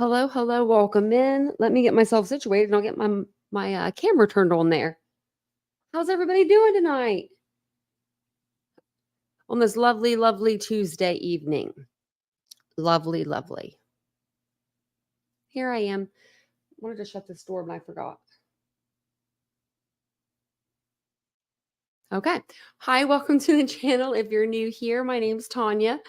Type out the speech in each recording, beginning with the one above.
Hello, hello, welcome in. Let me get myself situated and I'll get my camera turned on there. How's everybody doing tonight? On this lovely, lovely Tuesday evening. Lovely, lovely. Here I am. I wanted to shut this door, but I forgot. Okay. Hi, welcome to the channel. If you're new here, my name's Tanya,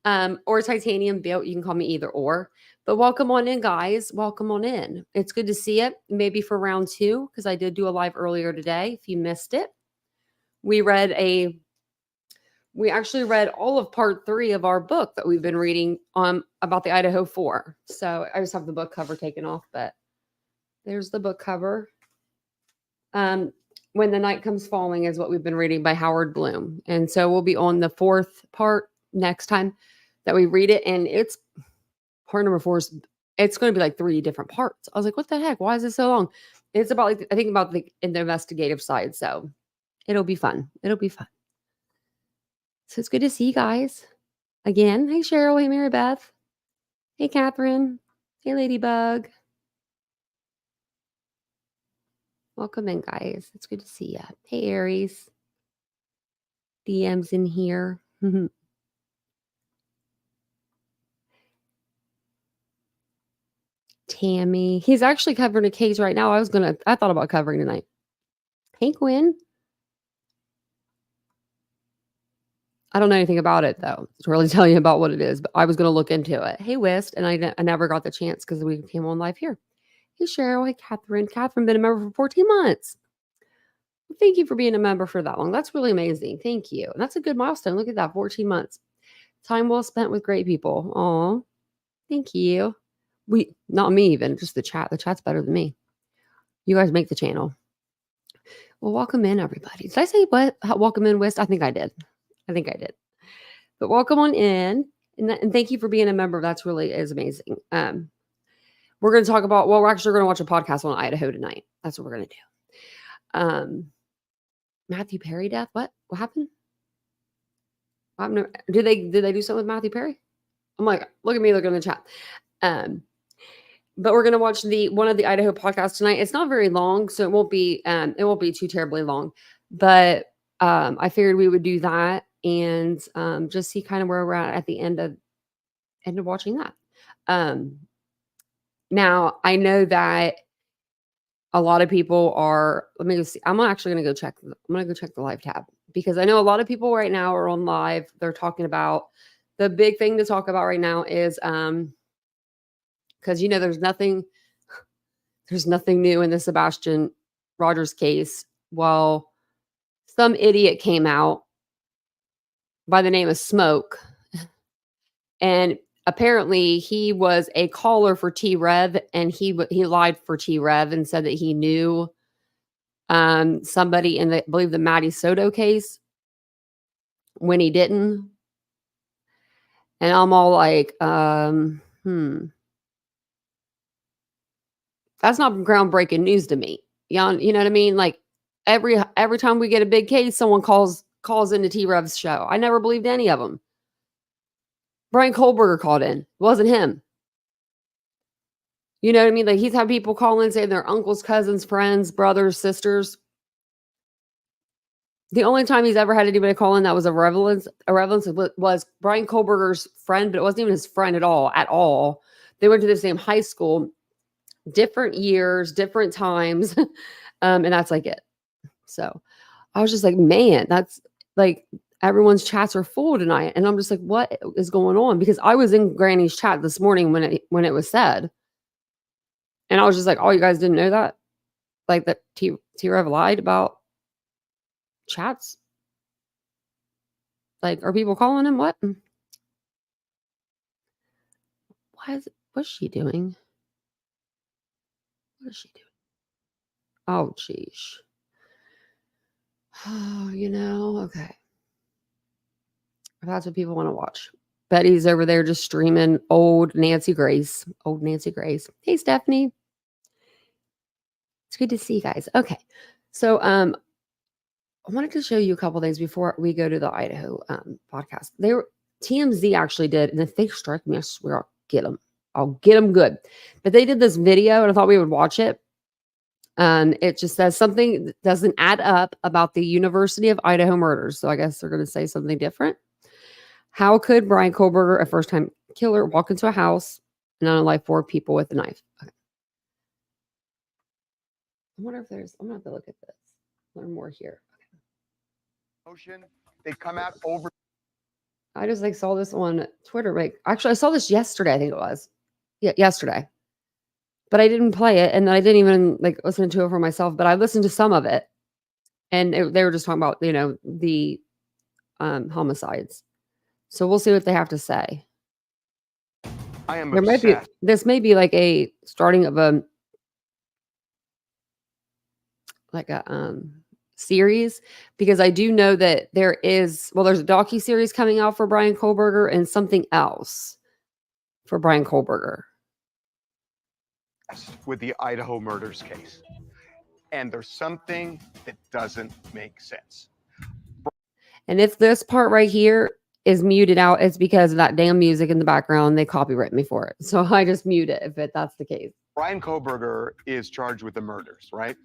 or Titanium Built. You can call me either or. But welcome on in, guys. Welcome on in. It's good to see it. Maybe for round 2, because I did do a live earlier today. If you missed it, we actually read all of part 3 of our book that we've been reading about the Idaho 4. So I just have the book cover taken off, but there's the book cover. When the Night Comes Falling is what we've been reading by Howard Bloom. And so we'll be on the 4th part next time that we read it. And it's part number 4 is it's going to be like 3 different parts. I was like, what the heck? Why is it so long? It's about like I think about the investigative side. So it'll be fun. It'll be fun. So it's good to see you guys again. Hey, Cheryl. Hey, Mary Beth. Hey, Catherine. Hey, Ladybug. Welcome in, guys. It's good to see you. Hey, Aries. DM's in here. Tammy. He's actually covering a case right now. I thought about covering tonight. Hey, Quinn. I don't know anything about it, though, to really tell you about what it is, but I was going to look into it. Hey, West. And I never got the chance because we came on live here. Hey, Cheryl. Hey, Catherine. Catherine been a member for 14 months. Well, thank you for being a member for that long. That's really amazing. Thank you. And that's a good milestone. Look at that, 14 months. Time well spent with great people. Aw, thank you. Not me even, just the chat. The chat's better than me. You guys make the channel. Well, welcome in, everybody. Did I say what? Welcome in, West? I think I did. But welcome on in. And thank you for being a member. That's really is amazing. We're going to talk about, we're actually going to watch a podcast on Idaho tonight. That's what we're going to do. Matthew Perry death. What happened? Did they do something with Matthew Perry? I'm like, look at me looking in the chat. But we're gonna watch one of the Idaho podcasts tonight. It's not very long, so it won't be too terribly long. But I figured we would do that and just see kind of where we're at the end of watching that. Now I know that a lot of people are. Let me see. I'm actually gonna go check. I'm gonna go check the live tab because I know a lot of people right now are on live. They're talking about the big thing to talk about right now is because there's nothing new in the Sebastian Rogers case. Well, some idiot came out by the name of Smoke, and apparently he was a caller for T-Rev, and he lied for T-Rev and said that he knew somebody in I believe the Matty Soto case when he didn't. And I'm all like, that's not groundbreaking news to me. You know what I mean? Like every time we get a big case, someone calls into T-Rev's show. I never believed any of them. Brian Kohlberger called in. It wasn't him. You know what I mean? Like he's had people call in saying they're uncles, cousins, friends, brothers, sisters. The only time he's ever had anybody call in that was a relevance was Brian Kohlberger's friend, but it wasn't even his friend at all. They went to the same high school, different years, different times. And that's like it. So I was just like, man, that's like everyone's chats are full tonight. And I'm just like, what is going on? Because I was in Granny's chat this morning when it was said. And I was just like, oh, you guys didn't know that? Like that T-Rev lied about chats? Like, are people calling him? What? What's she doing? What is she doing? Oh, geez. Oh, okay. If that's what people want to watch. Betty's over there just streaming old Nancy Grace. Hey, Stephanie. It's good to see you guys. Okay. So, I wanted to show you a couple things before we go to the Idaho podcast. TMZ actually did, and if they strike me, I swear I'll get them. I'll get them good. But they did this video, and I thought we would watch it. It just says something that doesn't add up about the University of Idaho murders. So I guess they're going to say something different. How could Brian Kohlberger, a first-time killer, walk into a house and unalive 4 people with a knife? Okay. I wonder if there's, I'm going to have to look at this. Learn more here. Okay. They come out over. I just saw this on Twitter. Actually, I saw this yesterday. I think it was. Yeah, yesterday. But I didn't play it, and I didn't even listen to it for myself. But I listened to some of it, and they were just talking about the homicides. So we'll see what they have to say. I am obsessed. This may be a starting of a series, because I do know that there's a docu-series coming out for Brian Kohlberger and something else for Brian Kohlberger. With the Idaho murders case. And there's something that doesn't make sense. And if this part right here is muted out, it's because of that damn music in the background. They copyright me for it. So I just mute it if that's the case. Brian Kohlberger is charged with the murders, right?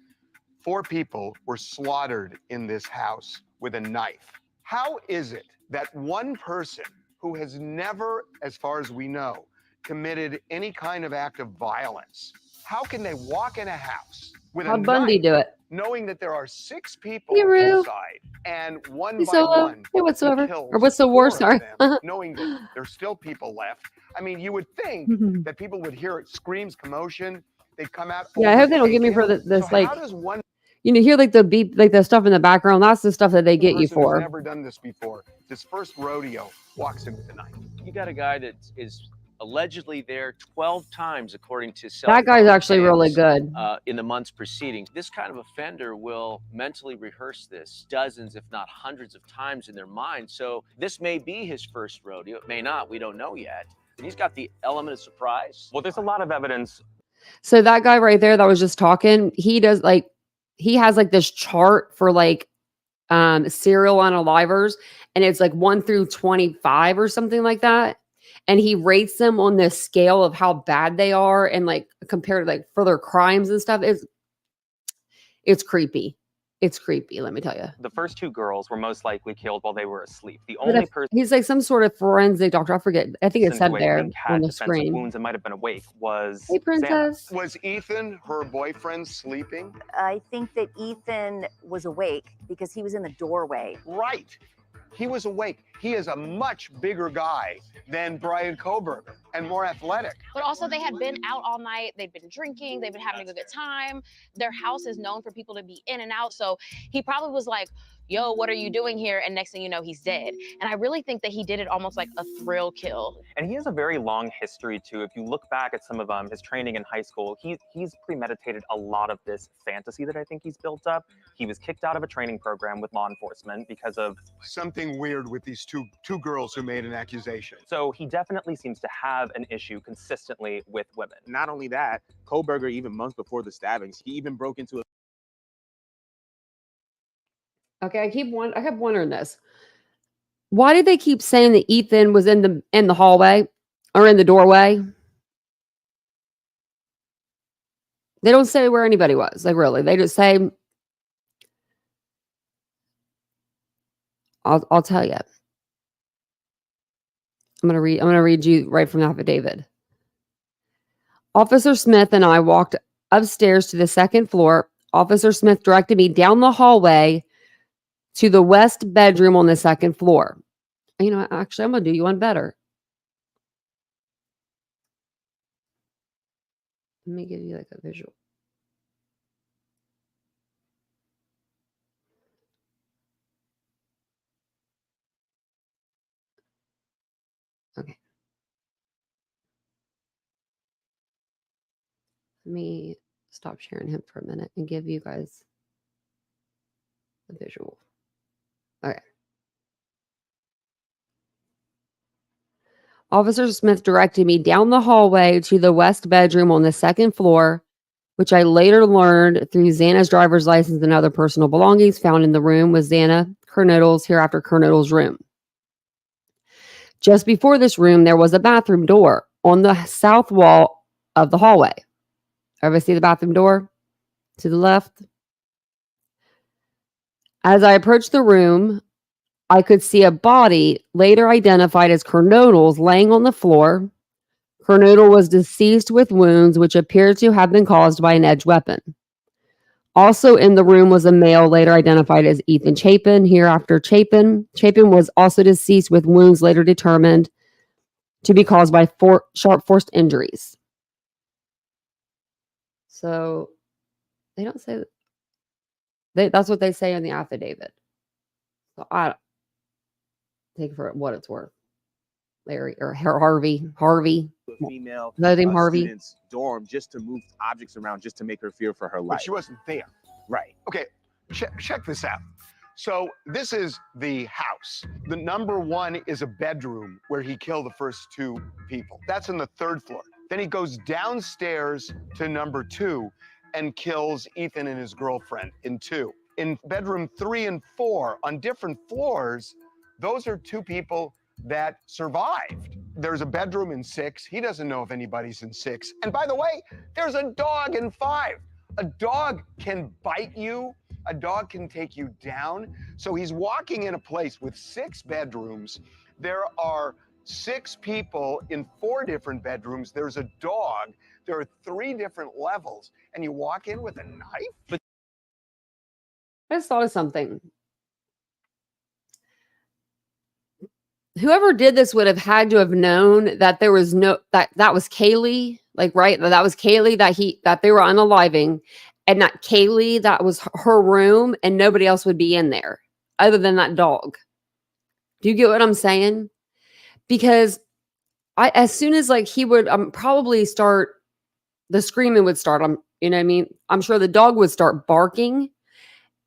4 people were slaughtered in this house with a knife. How is it that one person who has never, as far as we know, committed any kind of act of violence, how can they walk in a house with a knife, Bundy do it, knowing that there are 6 people inside, and one by one, whatsoever, or what's the war? Sorry, knowing that there's still people left. I mean, you would think that people would hear screams, commotion, they'd come out. Yeah, I hope they don't get me for this. So how does one? Hear the beep, the stuff in the background. That's the stuff that they get you for. Who's never done this before. This first rodeo walks in with a knife. You got a guy that is allegedly there 12 times, according to that guy's actually really good. In the months preceding. This kind of offender will mentally rehearse this dozens, if not hundreds of times in their mind. So this may be his first rodeo. It may not. We don't know yet. And he's got the element of surprise. Well, there's a lot of evidence. So that guy right there that was just talking, he does he has this chart for serial unalivers, and it's 1 through 25 or something like that. And he rates them on this scale of how bad they are, and compared to for their crimes and stuff. It's creepy. It's creepy, let me tell you. The first 2 girls were most likely killed while they were asleep. The only person he's some sort of forensic doctor. I forget. I think it said there on the screen. Wounds and might have been awake was. Hey, princess. Xana. Was Ethan, her boyfriend, sleeping? I think that Ethan was awake because he was in the doorway. Right. He was awake. He is a much bigger guy than Brian Kohlberger and more athletic. But also they had been out all night. They'd been drinking. They've been having a good time. Their house is known for people to be in and out. So he probably was like, yo, what are you doing here? And next thing you know, he's dead. And I really think that he did it almost like a thrill kill. And he has a very long history too. If you look back at some of his training in high school, he's premeditated a lot of this fantasy that I think he's built up. He was kicked out of a training program with law enforcement because of something weird with these two girls who made an accusation. So he definitely seems to have an issue consistently with women. Not only that, Kohlberger, even months before the stabbings, he even broke into a. Okay, I kept wondering this. Why did they keep saying that Ethan was in the hallway or in the doorway? They don't say where anybody was. Really, they just say, I'll tell you. I'm gonna read you right from the affidavit. Officer Smith and I walked upstairs to the 2nd floor. Officer Smith directed me down the hallway to the west bedroom on the 2nd floor. Actually, I'm going to do you one better. Let me give you a visual. Okay. Let me stop sharing him for a minute and give you guys the visual. Okay. Officer Smith directed me down the hallway to the west bedroom on the 2nd floor, which I later learned through Xana's driver's license and other personal belongings found in the room was Xana Kernodle's, hereafter Kernodle's room. Just before this room, there was a bathroom door. on the south wall of the hallway. Everybody see the bathroom door to the left? As I approached the room, I could see a body later identified as Kernodle's laying on the floor. Kernodle was deceased with wounds which appeared to have been caused by an edged weapon. Also in the room was a male later identified as Ethan Chapin, hereafter Chapin. Chapin was also deceased with wounds later determined to be caused by sharp force injuries. So they don't say that. That's what they say in the affidavit. So I take it for what it's worth. Larry or Harvey. A female Is that name Harvey? student's dorm just to move objects around just to make her fear for her But life. she wasn't there. Right. Okay, check this out. So this is the house. The number one is a bedroom where he killed the first two people. That's on the 3rd floor. Then he goes downstairs to number 2 and kills Ethan and his girlfriend in 2. In bedroom 3 and 4 on different floors, those are 2 people that survived. There's a bedroom in 6. He doesn't know if anybody's in 6. And by the way, there's a dog in 5. A dog can bite you. A dog can take you down. So he's walking in a place with 6 bedrooms. There are 6 people in 4 different bedrooms. There's a dog. There are 3 different levels. And you walk in with a knife? I just thought of something. Whoever did this would have had to have known that there was that was Kaylee, like, right? That was Kaylee that they were unaliving, and not Kaylee, that was her room, and nobody else would be in there other than that dog. Do you get what I'm saying? Because as soon as like he would probably start, the screaming would start. You know what I mean? I'm sure the dog would start barking,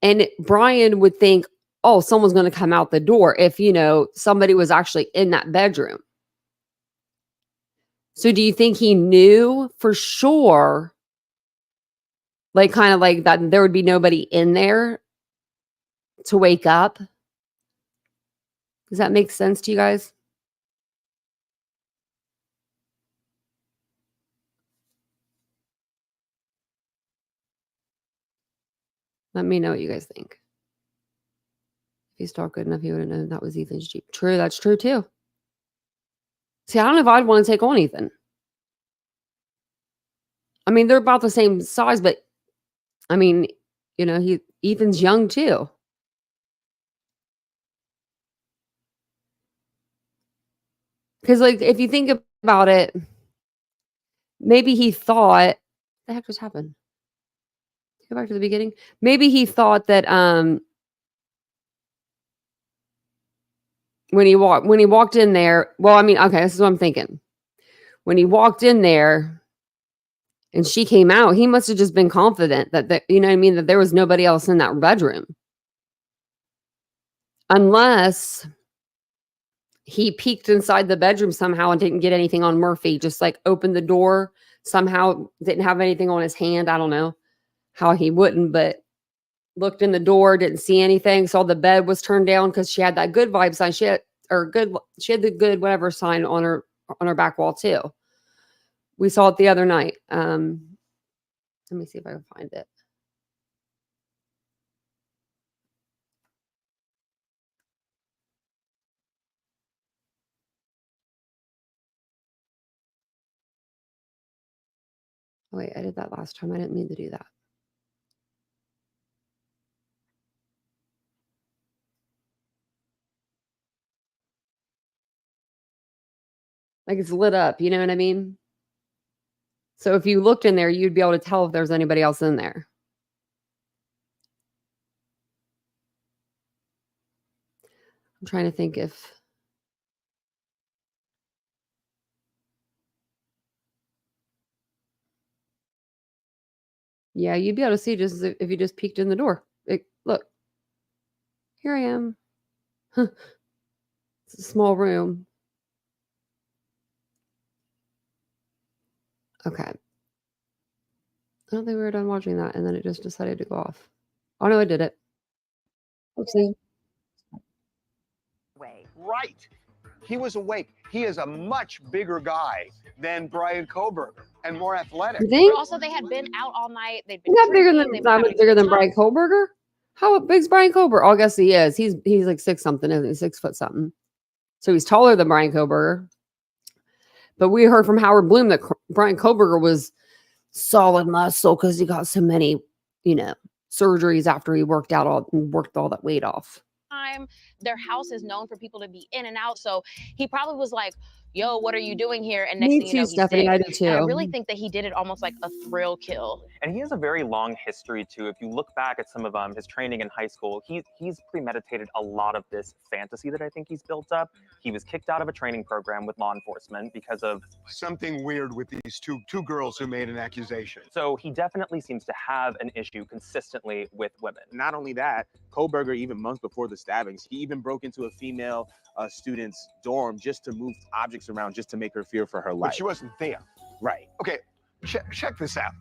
and Brian would think, oh, someone's going to come out the door if, somebody was actually in that bedroom. So do you think he knew for sure, like kind of like that there would be nobody in there to wake up? Does that make sense to you guys? Let me know what you guys think. If he's talked good enough, he would have known that was Ethan's Jeep. True, that's true too. See, I don't know if I'd want to take on Ethan. I mean, they're about the same size, but I mean, Ethan's young too. Because, like, if you think about it, maybe he thought, what the heck just happened? Go back to the beginning. Maybe he thought that when he walked in there, well, I mean, okay, this is what I'm thinking. When he walked in there and she came out, he must have just been confident that you know what I mean, that there was nobody else in that bedroom. Unless he peeked inside the bedroom somehow and didn't get anything on Murphy, just like opened the door, somehow didn't have anything on his hand. I don't know how he wouldn't, but looked in the door, didn't see anything, saw the bed was turned down because she had that good vibe sign. She had the good whatever sign on her back wall too. We saw it the other night. Let me see if I can find it. Oh, wait, I did that last time. I didn't mean to do that. Like it's lit up, you know what I mean? So if you looked in there, you'd be able to tell if there's anybody else in there. I'm trying to think if... Yeah, you'd be able to see just if you just peeked in the door. Look, here I am. It's a small room. Okay. I don't think we were done watching that, and then it just decided to go off. Oh, no, it did it. Oopsie. Way. Right. He was awake. He is a much bigger guy than Brian Koberger and more athletic. You think? But also, they had been out all night. They'd been He's not bigger drinking. than that much bigger than Brian Koberger. How big's Brian Koberger? Oh, I guess he is. He's like 6 something, isn't he? 6 foot something. So he's taller than Brian Koberger. But we heard from Howard Bloom that Brian Koberger was solid muscle because he got so many, surgeries after he worked all that weight off. Their house is known for people to be in and out. So he probably was like, yo, what are you doing here? And next Me thing you too, know, he's Stephanie. dead. I do too. And I really think that he did it almost like a thrill kill. And he has a very long history too. If you look back at some of his training in high school, he's premeditated a lot of this fantasy that I think he's built up. He was kicked out of a training program with law enforcement because of something weird with these two girls who made an accusation. So he definitely seems to have an issue consistently with women. Not only that, Koberger, even months before the stabbings, he even broke into a female student's dorm just to move objects around, just to make her fear for her life. But she wasn't there. Right. Okay, check this out.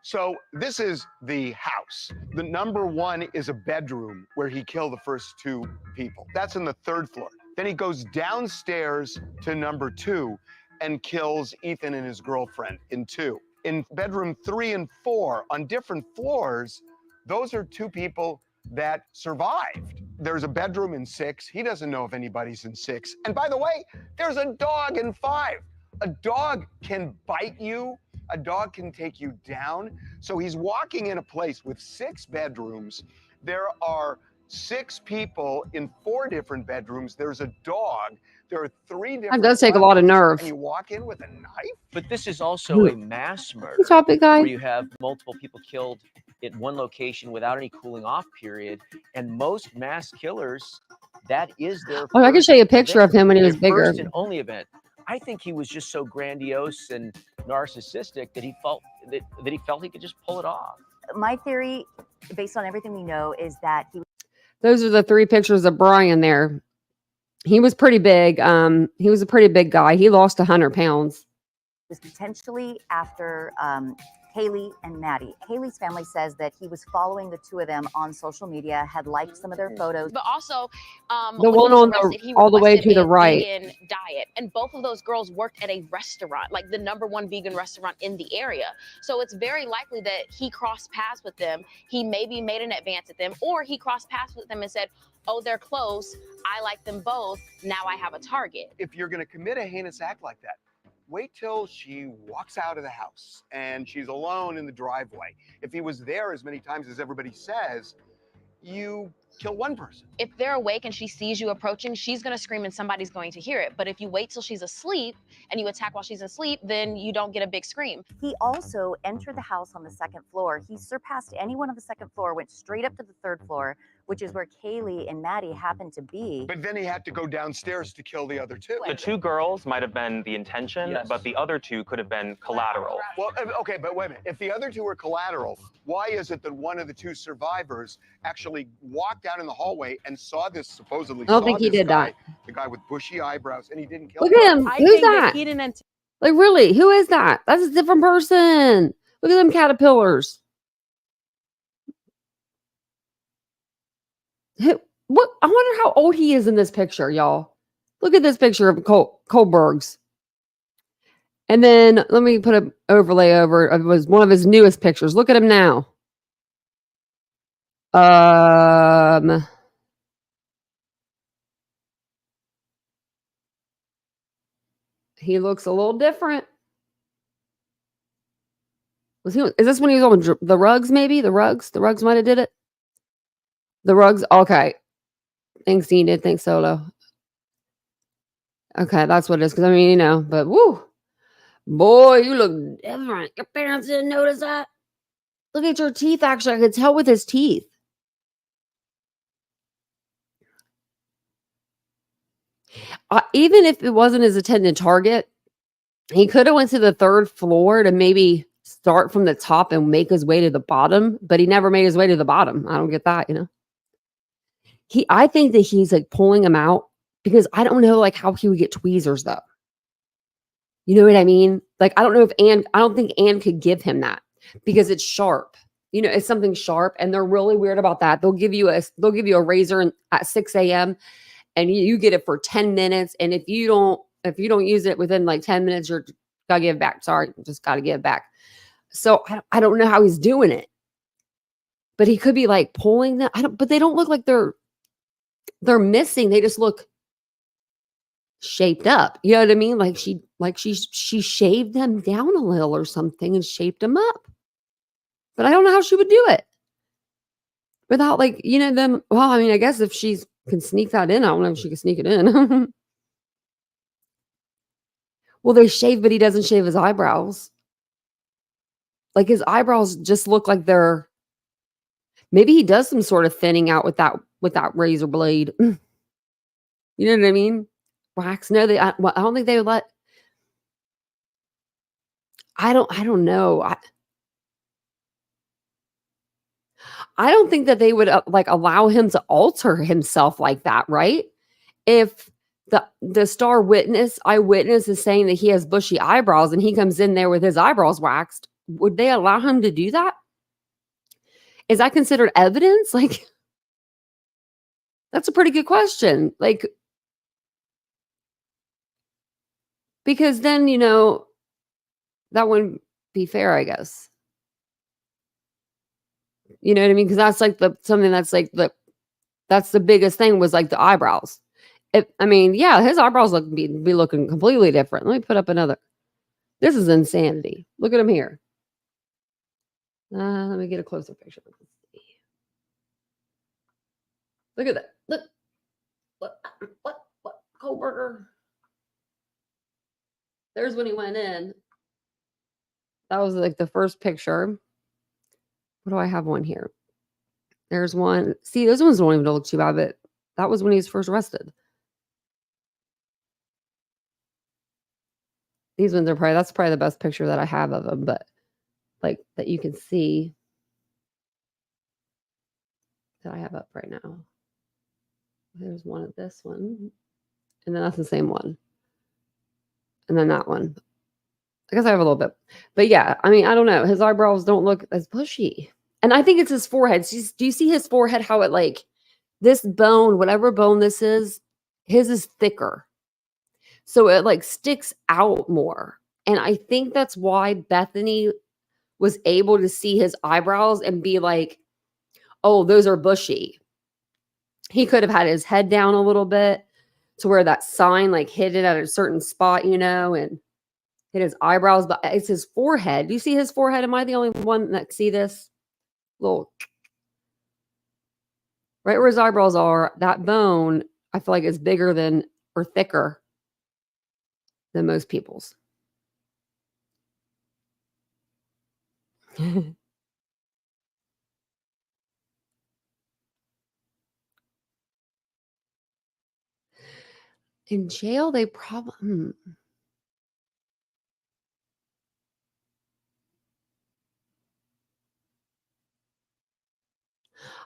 So this is the house. The number 1 is a bedroom where he killed the first 2 people. That's in the 3rd floor. Then he goes downstairs to number 2 and kills Ethan and his girlfriend in 2. In bedroom 3 and 4 on different floors, those are 2 people that survived. There's a bedroom in 6. He doesn't know if anybody's in 6. And by the way, there's a dog in 5. A dog can bite you. A dog can take you down. So he's walking in a place with 6 bedrooms. There are 6 people in 4 different bedrooms. There's a dog. There are 3 different. That does take a lot of nerve. And you walk in with a knife? But this is also a mass murder Good job, big guy. where you have multiple people killed at one location without any cooling off period. And most mass killers, that is their Oh, I can show you a picture of him when he was their bigger. first and only event. I think he was just so grandiose and narcissistic that he felt he could just pull it off. My theory, based on everything we know, is that he Those are the 3 pictures of Brian there. He was pretty big. He was a pretty big guy. He lost 100 pounds. was potentially after Haley and Maddie. Haley's family says that he was following the 2 of them on social media, had liked some of their photos. But also, The when one he was on the- arrested, he all the way requested to the a right. vegan diet, and both of those girls worked at a restaurant, like the number 1 vegan restaurant in the area. So it's very likely that he crossed paths with them. He maybe made an advance at them, or he crossed paths with them and said, oh, they're close. I like them both. Now I have a target. If you're going to commit a heinous act like that, wait till she walks out of the house and she's alone in the driveway. If he was there as many times as everybody says, you kill 1 person. If they're awake and she sees you approaching, she's going to scream and somebody's going to hear it. But if you wait till she's asleep and you attack while she's asleep, then you don't get a big scream. He also entered the house on the 2nd floor. He surpassed anyone on the 2nd floor, went straight up to the 3rd floor, which is where Kaylee and Maddie happened to be. But then he had to go downstairs to kill the other 2. The 2 girls might have been the intention, Yes. but the other 2 could have been collateral. Well, okay, but wait a minute. If the other 2 were collateral, why is it that one of the 2 survivors actually walked out in the hallway and saw this supposedly? I don't think he did that. The guy with bushy eyebrows, and he didn't kill Look him. at him. Who's that? He didn't. Like, really? Who is that? That's a different person. Look at them caterpillars. What? I wonder how old he is in this picture, y'all. Look at this picture of Kohlberg's. And then let me put an overlay over. It was one of his newest pictures. Look at him now. He looks a little different. Is this when he was on the rugs? Maybe the rugs might have did it. The rugs. Okay. Thanks, Enid. Thanks, Solo. Okay, that's what it is. Because I mean, but woo, boy, you look different. Your parents didn't notice that. Look at your teeth. Actually, I could tell with his teeth. Even if it wasn't his intended target, he could have went to the 3rd floor to maybe start from the top and make his way to the bottom, but he never made his way to the bottom. I don't get that, I think that he's like pulling him out because I don't know like how he would get tweezers though. You know what I mean? Like, I don't know if I don't think Ann could give him that because it's sharp. It's something sharp, and they're really weird about that. They'll give you a razor at 6 a.m. and you get it for 10 minutes. And if you don't If you don't use it within like 10 minutes, you're gotta give it back. Sorry, just gotta give it back. So I don't know how he's doing it, but he could be like pulling them. But they don't look like they're missing. They just look shaped up. You know what I mean? Like she shaved them down a little or something and shaped them up. But I don't know how she would do it without like, them. Well, I mean, I guess if she can sneak that in, I don't know if she can sneak it in. Well, they shave, but he doesn't shave his eyebrows. Like his eyebrows just look like maybe he does some sort of thinning out with that razor blade. You know what I mean? Wax. No, I don't think they would let. I don't know. I don't think that they would like allow him to alter himself like that, right? If the star eyewitness is saying that he has bushy eyebrows and he comes in there with his eyebrows waxed, would they allow him to do that? Is that considered evidence? Like, that's a pretty good question. Like, because then, that wouldn't be fair, I guess. You know what I mean? Because that's like something that's like that's the biggest thing was like the eyebrows. Yeah, his eyebrows be looking completely different. Let me put up another. This is insanity. Look at him here. Let me get a closer picture. Look at that. Look. What? Kohlberger. There's when he went in. That was like the first picture. What do I have one here? There's one. See, those ones don't even look too bad, but that was when he was first arrested. These ones that's probably the best picture that I have of him, but like that you can see that I have up right now. There's one of this one, and then that's the same one. And then that one. I guess I have a little bit. But yeah, I mean, I don't know. His eyebrows don't look as bushy. And I think it's his forehead. Do you see his forehead, how it like, this bone, whatever bone this is, his is thicker. So it like sticks out more. And I think that's why Bethany was able to see his eyebrows and be like, oh, those are bushy. He could have had his head down a little bit to where that sign like hit it at a certain spot, and hit his eyebrows, but it's his forehead. Do you see his forehead? Am I the only one that see this? Little right where his eyebrows are, that bone, I feel like is bigger than or thicker than most people's. In jail, they probably.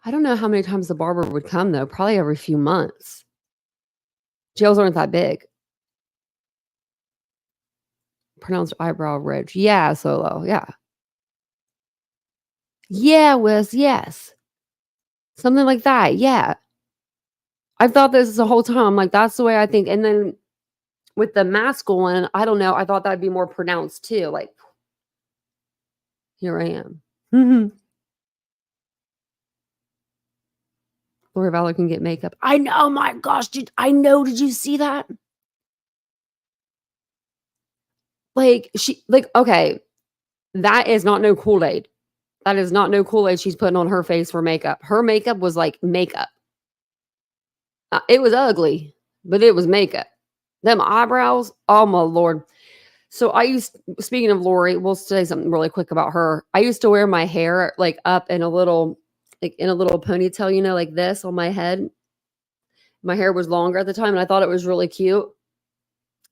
I don't know how many times the barber would come, though. Probably every few months. Jails aren't that big. Pronounced eyebrow ridge. Yeah, Solo. Yeah. Yeah, Wes. Yes. Something like that. Yeah. I've thought this the whole time. I'm like, that's the way I think. And then with the masculine one, I don't know. I thought that'd be more pronounced too. Like, here I am. Lori Vallow can get makeup. I know. Oh my gosh. Did you see that? Like, okay. That is not no Kool-Aid. That is not no Kool-Aid she's putting on her face for makeup. Her makeup was like makeup. It was ugly, but it was makeup. Them eyebrows, oh my Lord. So speaking of Lori, we'll say something really quick about her. I used to wear my hair like up in a little ponytail, like this on my head. My hair was longer at the time and I thought it was really cute.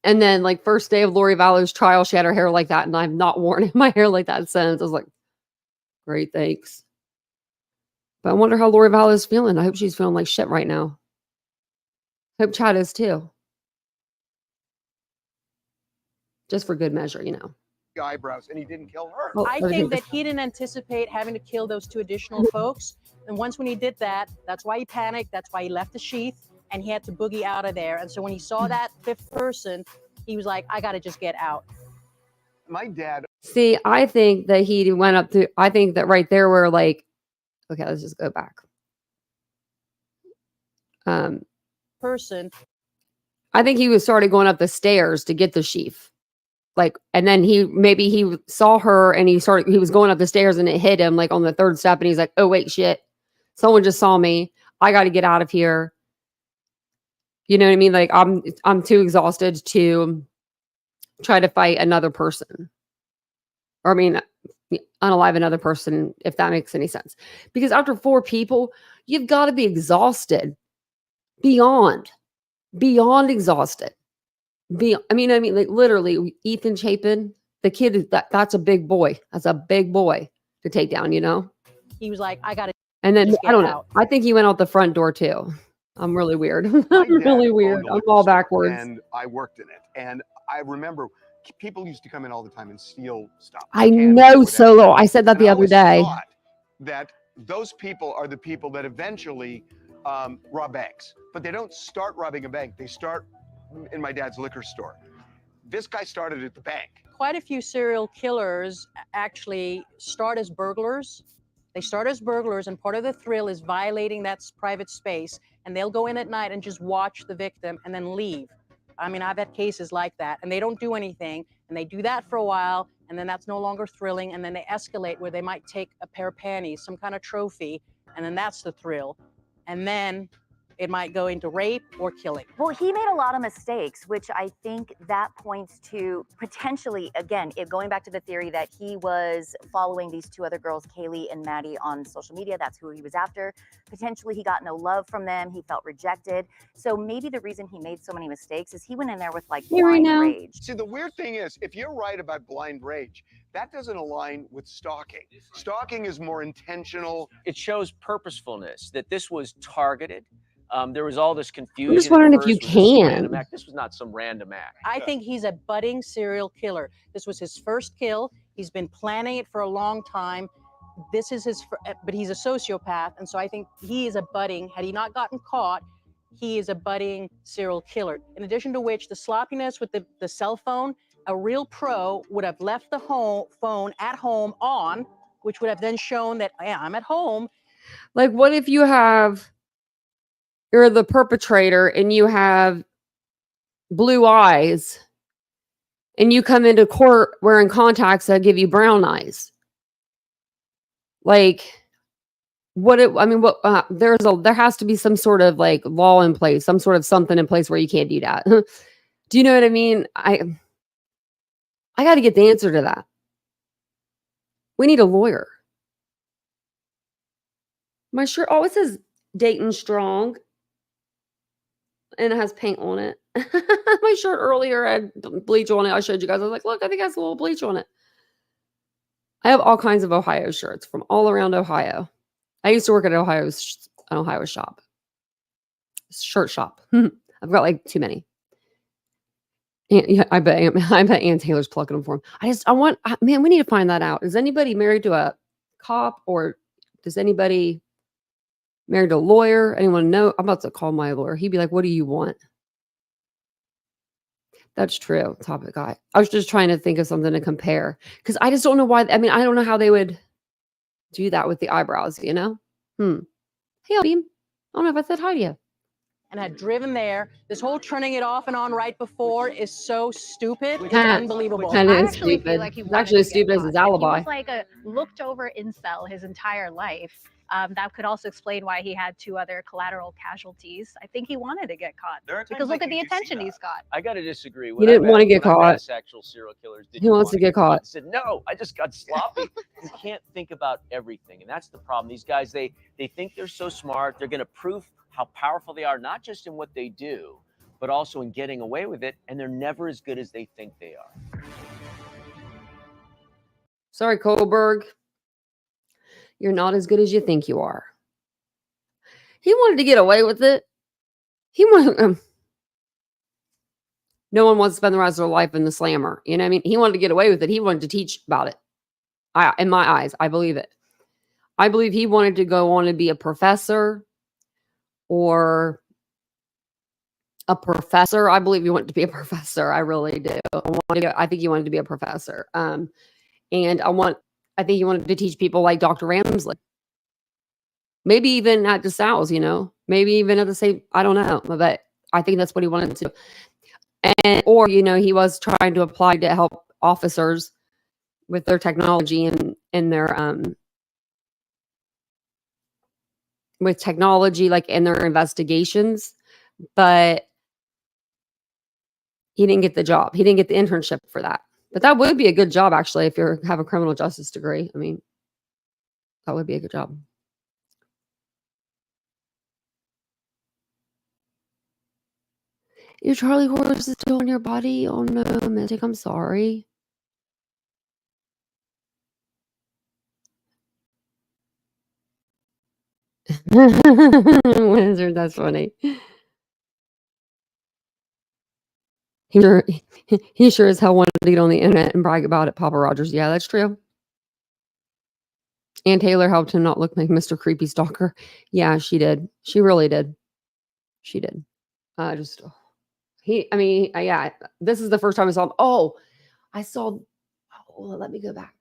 And then like first day of Lori Vallow's trial, she had her hair like that and I've not worn my hair like that since. I was like, great, thanks. But I wonder how Lori Vallow is feeling. I hope she's feeling like shit right now. Hope Chad is too. Just for good measure, Eyebrows, and he didn't kill her. Well, I think that he didn't anticipate having to kill those two additional folks. And once when he did that, that's why he panicked. That's why he left the sheath and he had to boogie out of there. And so when he saw that fifth person, He was like, I got to just get out. My dad. See, I think that he went up to, I think that right there where like, okay, let's just go back. Person. I think he started going up the stairs to get the sheaf. Like, and then maybe he saw her and he was going up the stairs and it hit him like on the third step. And he's like, oh, wait, shit. Someone just saw me. I got to get out of here. You know what I mean? Like I'm too exhausted to try to fight another person. Or I mean, unalive another person, if that makes any sense. Because after 4 people, you've got to be exhausted. Beyond exhausted. I mean, like literally, Ethan Chapin, the kid, that's a big boy. That's a big boy to take down, you know? He was like, I got to. And then, just I don't get know. out. I think he went out the front door too. I'm really weird. I'm My dad really weird. owned a I'm liquor all store, backwards. and I worked in it. And I remember people used to come in all the time and steal stuff. I candy, know, whatever. Solo. I said that And the I other always day. thought that those people are the people that eventually rob banks. But they don't start robbing a bank. They start in my dad's liquor store. This guy started at the bank. Quite a few serial killers actually start as burglars. They start as burglars, and part of the thrill is violating that private space. And they'll go in at night and just watch the victim and then leave. I mean, I've had cases like that, and they don't do anything. And they do that for a while, and then that's no longer thrilling. And then they escalate where they might take a pair of panties, some kind of trophy, and then that's the thrill. And then it might go into rape or killing. Well, he made a lot of mistakes, which I think that points to potentially, again, going back to the theory that he was following these 2 other girls, Kaylee and Maddie, on social media. That's who he was after. Potentially, he got no love from them. He felt rejected. So maybe the reason he made so many mistakes is he went in there with like blind rage. See, the weird thing is, if you're right about blind rage, that doesn't align with stalking. Stalking is more intentional. It shows purposefulness, that this was targeted. There was all this confusion. I'm just wondering if you Was this a can. random act? This was not some random act. I think he's a budding serial killer. This was his first kill. He's been planning it for a long time. This is but he's a sociopath. And so I think he is a budding, had he not gotten caught, he is a budding serial killer. In addition to which, the sloppiness with the cell phone, a real pro would have left the phone at home on, which would have then shown that, yeah, I'm at home. Like, what if you're the perpetrator and you have blue eyes and you come into court wearing contacts that give you brown eyes? Like, there has to be some sort of like law in place, some sort of something in place where you can't do that. Do you know what I mean? I got to get the answer to that. We need a lawyer. My shirt, it says Dayton Strong. And it has paint on it. My shirt earlier had bleach on it. I showed you guys. I was like, look, I think it has a little bleach on it. I have all kinds of Ohio shirts from all around Ohio. I used to work at an Ohio shop. Shirt shop. I've got like too many. And, I bet Ann Taylor's plucking them for him. Man, we need to find that out. Is anybody married to a cop, or does anybody married to a lawyer? Anyone know? I'm about to call my lawyer. He'd be like, what do you want? That's true. Topic guy. I was just trying to think of something to compare, because I just don't know why. I mean, I don't know how they would do that with the eyebrows, you know? Hey, Beam. I don't know if I said hi to you. And had driven there. This whole turning it off and on right before is so stupid. It's unbelievable. That I is actually stupid. feel like he It's wanted actually to as get stupid as caught. his If alibi. He was like a looked over incel his entire life. That could also explain why he had 2 other collateral casualties. I think he wanted to get caught because look at the attention he's got. I got to disagree. He didn't want to get caught. Sexual serial killers. He wants to get caught. I said, no, I just got sloppy. You can't think about everything. And that's the problem. These guys, they think they're so smart. They're going to prove how powerful they are, not just in what they do, but also in getting away with it. And they're never as good as they think they are. Sorry, Kohlberg. You're not as good as you think you are. He wanted to get away with it. No one wants to spend the rest of their life in the slammer. You know what I mean? He wanted to get away with it. He wanted to teach about it. In my eyes, I believe it. I believe he wanted to go on and be a professor or a professor. I believe you want to be a professor. I really do. I think you wanted to be a professor. And I think you wanted to teach people like Dr. Ramsley. Maybe even at DeSal's, maybe even at the same, I don't know, but I think that's what he wanted to do. Or he was trying to apply to help officers with their technology and their with technology, like in their investigations, but he didn't get the job. He didn't get the internship for that. But that would be a good job, actually, if you have a criminal justice degree. I mean, that would be a good job. Your Charlie horse is still on your body? Oh no, Mystic, I'm sorry. Wizard, that's funny. He sure as hell wanted to get on the internet and brag about it, Papa Rogers. Yeah, that's true. And Taylor helped him not look like Mr. Creepy Stalker. Yeah, she did. She really did. She did. Yeah, this is the first time I saw him. Let me go back.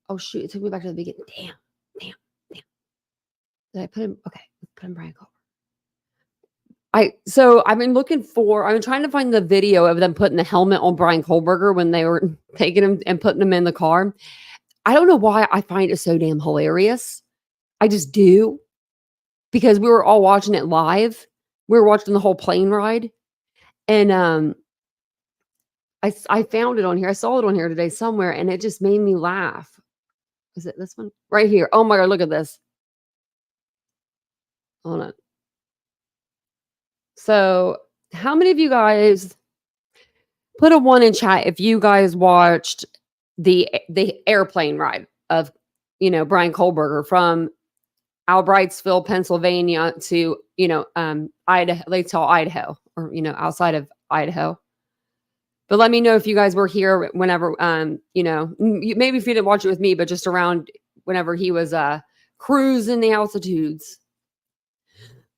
Oh, shoot. It took me back to the beginning. Damn. Did I put him? Okay, put him Brian Culver. I've been trying to find the video of them putting the helmet on Brian Kohlberger when they were taking him and putting him in the car. I don't know why I find it so damn hilarious. I just do. Because we were all watching it live. We were watching the whole plane ride. And I found it on here. I saw it on here today somewhere, and it just made me laugh. Is it this one? Right here. Oh my God, look at this. Hold on. So, how many of you guys put a 1 in chat if you guys watched the airplane ride of, Brian Kohlberger from Albrightsville, Pennsylvania to, Idaho, Lake Tahoe, Idaho, or, outside of Idaho. But let me know if you guys were here whenever, maybe if you didn't watch it with me, but just around whenever he was cruising the altitudes.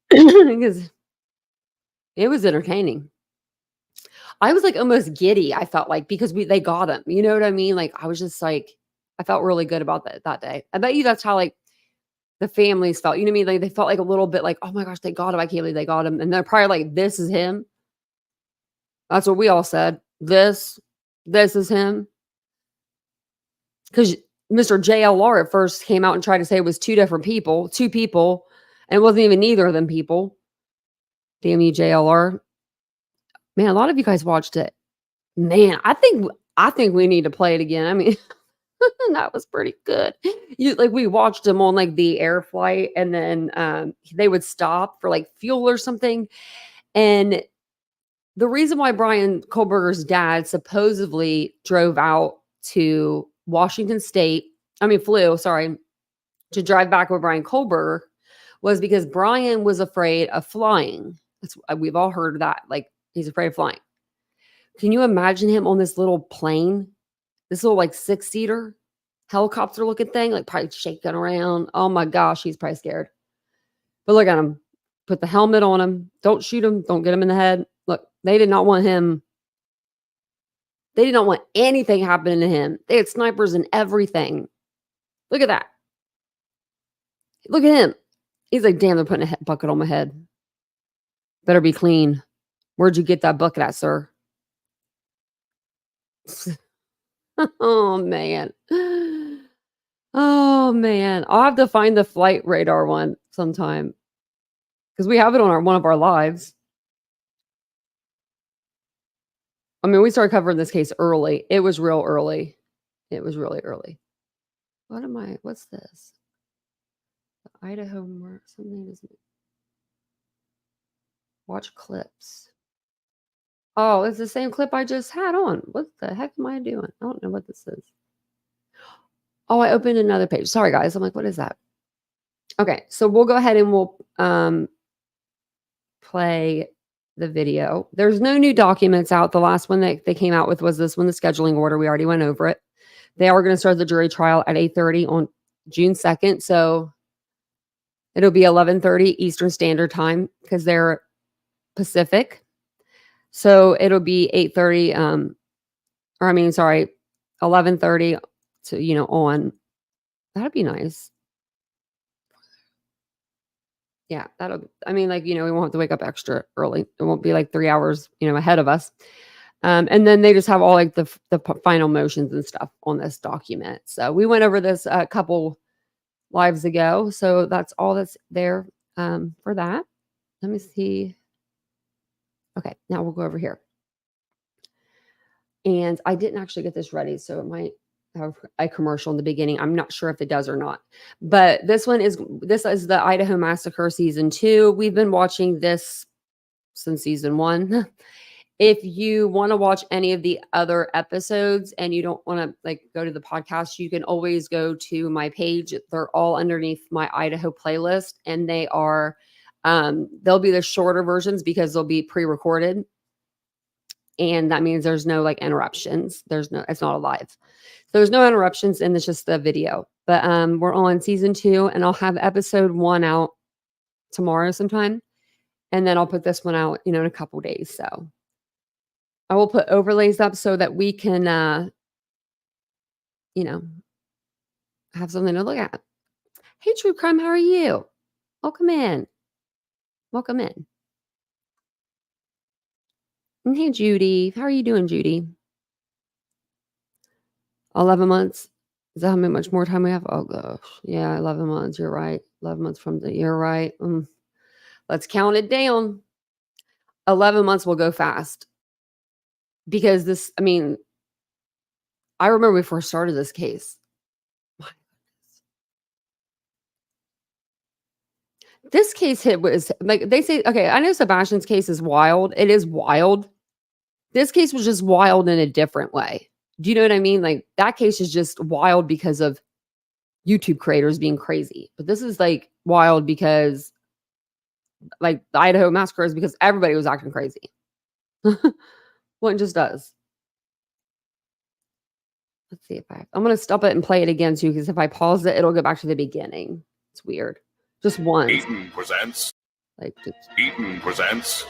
Because it was entertaining. I was like almost giddy, I felt like, because they got him. You know what I mean? Like, I was just like, I felt really good about that day. I bet you that's how like the families felt. You know what I mean? Like they felt like a little bit like, oh my gosh, they got him. I can't believe they got him. And they're probably like, this is him. That's what we all said. This is him. Because Mr. JLR at first came out and tried to say it was two people, and it wasn't even neither of them people. Damn you, JLR. Man, a lot of you guys watched it. Man, I think we need to play it again. I mean, that was pretty good. We watched them on like the air flight, and then they would stop for like fuel or something. And the reason why Brian Kohlberger's dad supposedly drove out to Washington State, flew, to drive back with Brian Kohlberger was because Brian was afraid of flying. We've all heard that. Like, he's afraid of flying. Can you imagine him on this little plane? This little like 6-seater helicopter looking thing, like probably shaking around. Oh my gosh, he's probably scared. But look at him. Put the helmet on him. Don't shoot him. Don't get him in the head. Look, they did not want him. They did not want anything happening to him. They had snipers and everything. Look at that. Look at him. He's like, damn, they're putting a bucket on my head. Better be clean. Where'd you get that bucket at, sir? Oh, man. Oh, man. I'll have to find the flight radar one sometime. Because we have it on one of our lives. We started covering this case early. It was real early. It was really early. What's this? The Idaho something isn't it? Watch clips. Oh, it's the same clip I just had on. What the heck am I doing? I don't know what this is. Oh, I opened another page. Sorry, guys. I'm like, what is that? Okay, so we'll go ahead and we'll play the video. There's no new documents out. The last one that they came out with was this one, the scheduling order. We already went over it. They are going to start the jury trial at 8:30 on June 2nd. So it'll be 11:30 Eastern Standard Time because they're Pacific. So it'll be 8:30, 11:30 to, on. That'd be nice. Yeah, we won't have to wake up extra early. It won't be like 3 hours, ahead of us. And then they just have all like the final motions and stuff on this document. So we went over this a couple lives ago. So that's all that's there for that. Let me see. Okay, now we'll go over here. And I didn't actually get this ready, so it might have a commercial in the beginning. I'm not sure if it does or not. But this is the Idaho Massacre season 2. We've been watching this since season 1. If you want to watch any of the other episodes and you don't want to go to the podcast, you can always go to my page. They're all underneath my Idaho playlist, and they are they'll be the shorter versions because they'll be pre-recorded. And that means there's no interruptions. It's not a live. So there's no interruptions, and it's just the video. But we're on season 2, and I'll have episode 1 out tomorrow sometime. And then I'll put this one out, in a couple days. So I will put overlays up so that we can, have something to look at. Hey, True Crime, how are you? Welcome in. Welcome in. And hey, Judy. How are you doing, Judy? 11 months. Is that how much more time we have? Oh, gosh. Yeah, 11 months. You're right. 11 months from the year, right? Let's count it down. 11 months will go fast. Because I remember we first started this case. My goodness. This case was they say, okay, I know Sebastian's case is wild. It is wild. This case was just wild in a different way. Do you know what I mean? That case is just wild because of YouTube creators being crazy. But this is wild because the Idaho Massacre is because everybody was acting crazy. One just does. Let's see if I'm going to stop it and play it again too, because if I pause it, it'll go back to the beginning. It's weird. Just once. Eaton presents. Eaton presents.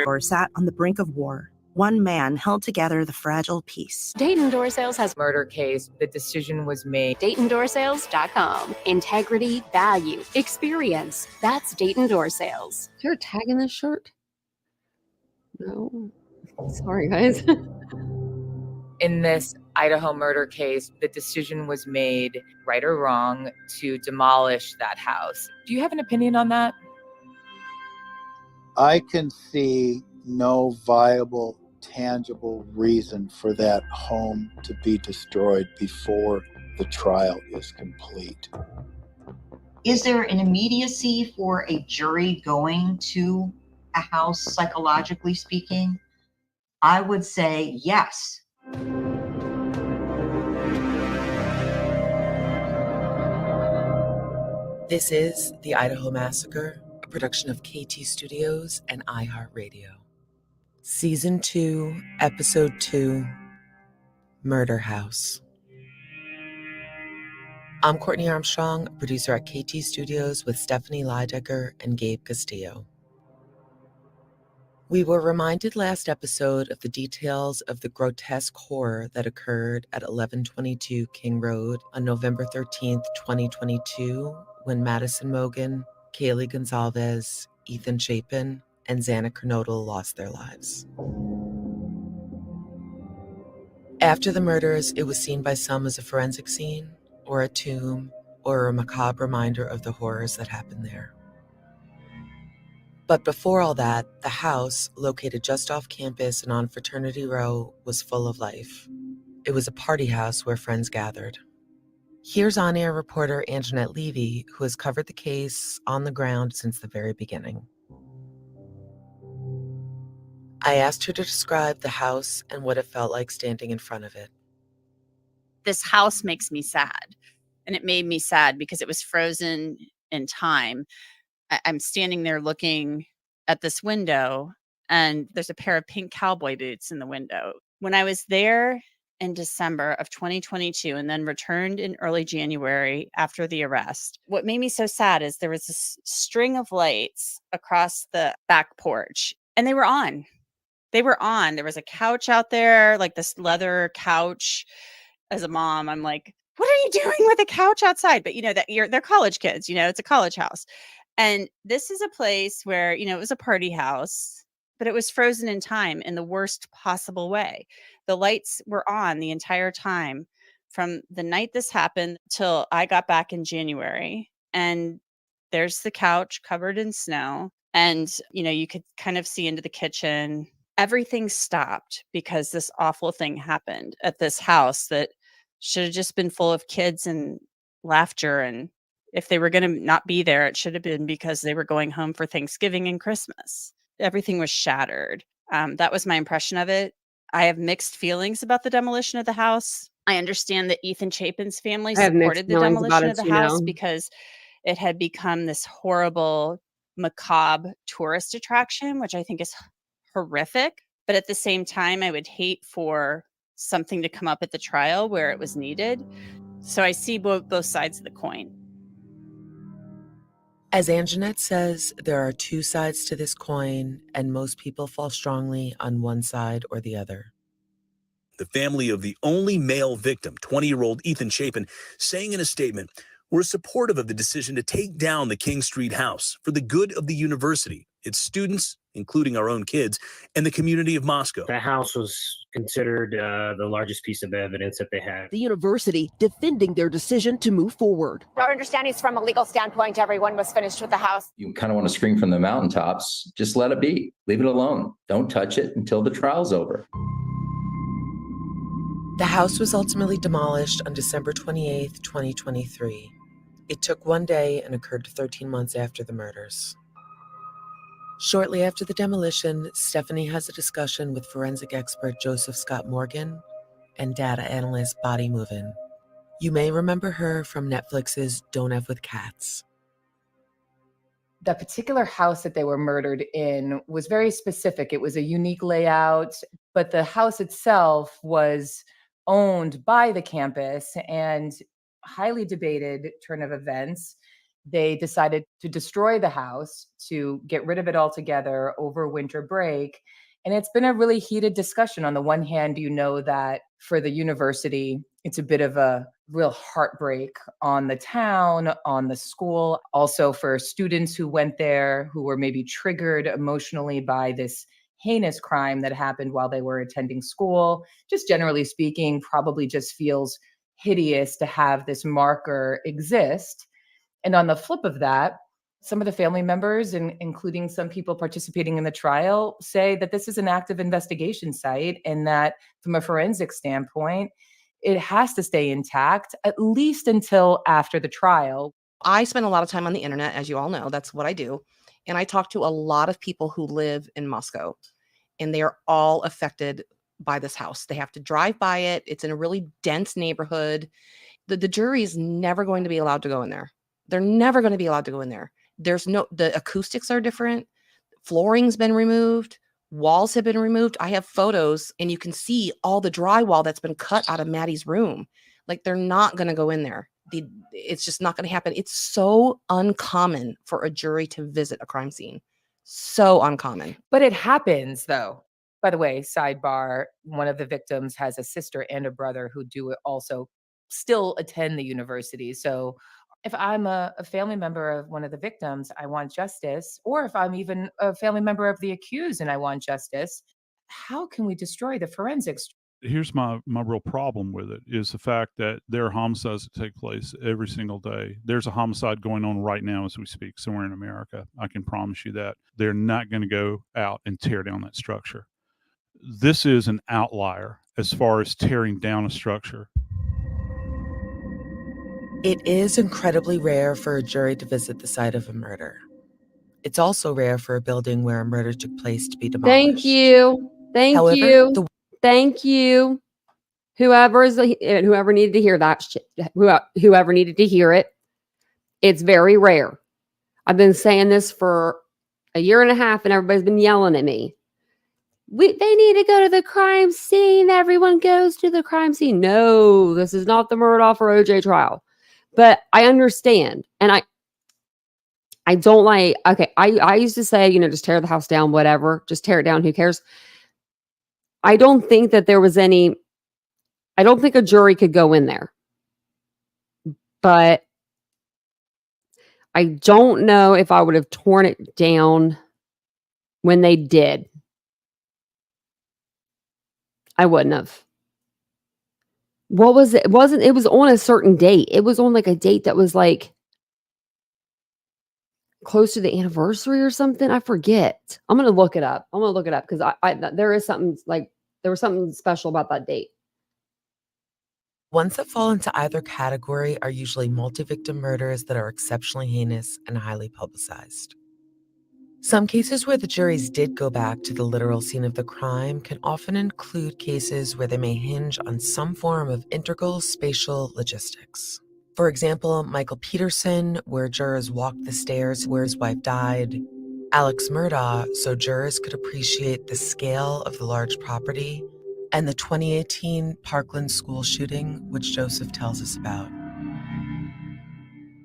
Or sat on the brink of war. One man held together the fragile peace. Dayton Door Sales has murder case. The decision was made. DaytonDoorSales.com. Integrity, value, experience. That's Dayton Door Sales. Is there a tag in this shirt? No. Sorry, guys. In this Idaho murder case, the decision was made, right or wrong, to demolish that house. Do you have an opinion on that? I can see no viable, tangible reason for that home to be destroyed before the trial is complete. Is there an immediacy for a jury going to a house, psychologically speaking? I would say yes. This is The Idaho Massacre, a production of KT Studios and iHeartRadio. Season 2, Episode 2, Murder House. I'm Courtney Armstrong, a producer at KT Studios with Stephanie Leidecker and Gabe Castillo. We were reminded last episode of the details of the grotesque horror that occurred at 1122 King Road on November 13th, 2022, when Madison Mogan, Kaylee Gonzalez, Ethan Chapin, and Xana Kernodle lost their lives. After the murders, it was seen by some as a forensic scene, or a tomb, or a macabre reminder of the horrors that happened there. But before all that, the house, located just off campus and on Fraternity Row, was full of life. It was a party house where friends gathered. Here's on-air reporter Anjanette Levy, who has covered the case on the ground since the very beginning. I asked her to describe the house and what it felt like standing in front of it. This house makes me sad, and it made me sad because it was frozen in time. I'm standing there looking at this window, and there's a pair of pink cowboy boots in the window. When I was there in December of 2022 and then returned in early January after the arrest, what made me so sad is there was this string of lights across the back porch, And they were on. They were on. There was a couch out there, like this leather couch. As a mom, I'm like, what are you doing with a couch outside? But they're college kids, it's a college house. And this is a place where, it was a party house, but it was frozen in time in the worst possible way. The lights were on the entire time from the night this happened till I got back in January. And there's the couch covered in snow. And, you could kind of see into the kitchen. Everything stopped because this awful thing happened at this house that should have just been full of kids and laughter. And if they were going to not be there, it should have been because they were going home for Thanksgiving and Christmas. Everything was shattered. That was my impression of it. I have mixed feelings about the demolition of the house. I understand that Ethan Chapin's family I have mixed supported the feelings about demolition it of the too house now. because it had become this horrible, macabre tourist attraction, which I think is horrific. But at the same time, I would hate for something to come up at the trial where it was needed. So I see both sides of the coin. As Anjanette says, there are two sides to this coin, and most people fall strongly on one side or the other. The family of the only male victim, 20-year-old Ethan Chapin, saying in a statement, "We're supportive of the decision to take down the King Street house for the good of the university, its students, including our own kids, and the community of Moscow." The house was considered the largest piece of evidence that they had. The university defending their decision to move forward. Our understanding is from a legal standpoint, everyone was finished with the house. You kind of want to scream from the mountaintops, just let it be. Leave it alone. Don't touch it until the trial's over. The house was ultimately demolished on December 28, 2023. It took one day and occurred 13 months after the murders. Shortly after the demolition, Stephanie has a discussion with forensic expert Joseph Scott Morgan and data analyst Body Movin. You may remember her from Netflix's Don't F with Cats. The particular house that they were murdered in was very specific. It was a unique layout, but the house itself was owned by the campus, and highly debated turn of events. They decided to destroy the house, to get rid of it altogether over winter break. And it's been a really heated discussion. On the one hand, that for the university, it's a bit of a real heartbreak on the town, on the school, also for students who went there who were maybe triggered emotionally by this heinous crime that happened while they were attending school. Just generally speaking, probably just feels hideous to have this marker exist. And on the flip of that, some of the family members, including some people participating in the trial, say that this is an active investigation site and that from a forensic standpoint, it has to stay intact, at least until after the trial. I spend a lot of time on the internet, as you all know. That's what I do. And I talk to a lot of people who live in Moscow, and they are all affected by this house. They have to drive by it. It's in a really dense neighborhood. The jury is never going to be allowed to go in there. They're never going to be allowed to go in there. The acoustics are different. Flooring's been removed. Walls have been removed. I have photos, and you can see all the drywall that's been cut out of Maddie's room. Like, they're not going to go in there. It's just not going to happen. It's so uncommon for a jury to visit a crime scene. So uncommon. But it happens, though. By the way, sidebar, one of the victims has a sister and a brother who do also still attend the university. So if I'm a family member of one of the victims, I want justice. Or if I'm even a family member of the accused and I want justice, how can we destroy the forensics? Here's my real problem with it is the fact that there are homicides that take place every single day. There's a homicide going on right now as we speak somewhere in America. I can promise you that. They're not going to go out and tear down that structure. This is an outlier as far as tearing down a structure. It is incredibly rare for a jury to visit the site of a murder. It's also rare for a building where a murder took place to be demolished. Thank you. Thank you. Whoever needed to hear that shit, whoever needed to hear it, it's very rare. I've been saying this for a year and a half, and everybody's been yelling at me. They need to go to the crime scene. Everyone goes to the crime scene. No, this is not the Murdaugh or OJ trial. But I understand, and I don't like, okay, I used to say, just tear the house down, whatever, just tear it down, who cares? I don't think that there was any, I don't think a jury could go in there. But I don't know if I would have torn it down when they did. I wouldn't have. What was it? It was on a certain date. It was on like a date that was like close to the anniversary or something. I forget. I'm going to look it up. Because there is something like, there was something special about that date. Ones that fall into either category are usually multi-victim murders that are exceptionally heinous and highly publicized. Some cases where the juries did go back to the literal scene of the crime can often include cases where they may hinge on some form of integral spatial logistics. For example, Michael Peterson, where jurors walked the stairs where his wife died. Alex Murdaugh, so jurors could appreciate the scale of the large property. And the 2018 Parkland school shooting, which Joseph tells us about.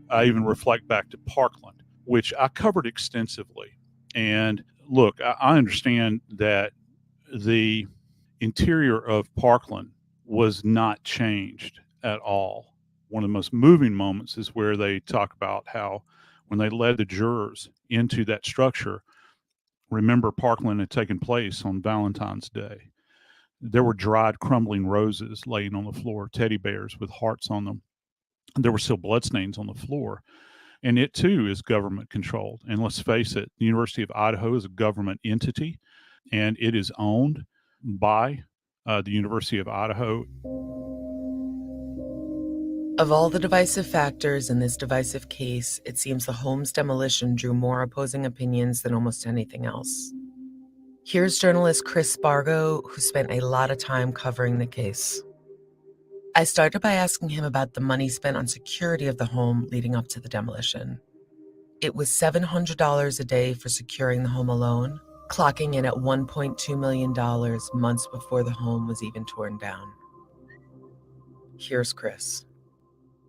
I even reflect back to Parkland, which I covered extensively. And look, I understand that the interior of Parkland was not changed at all. One of the most moving moments is where they talk about how when they led the jurors into that structure, remember Parkland had taken place on Valentine's Day. There were dried, crumbling roses laying on the floor, teddy bears with hearts on them. There were still bloodstains on the floor. And it, too, is government controlled. And let's face it, the University of Idaho is a government entity, and it is owned by the University of Idaho. Of all the divisive factors in this divisive case, it seems the home's demolition drew more opposing opinions than almost anything else. Here's journalist Chris Spargo, who spent a lot of time covering the case. I started by asking him about the money spent on security of the home leading up to the demolition. It was $700 a day for securing the home alone, clocking in at $1.2 million months before the home was even torn down. Here's Chris.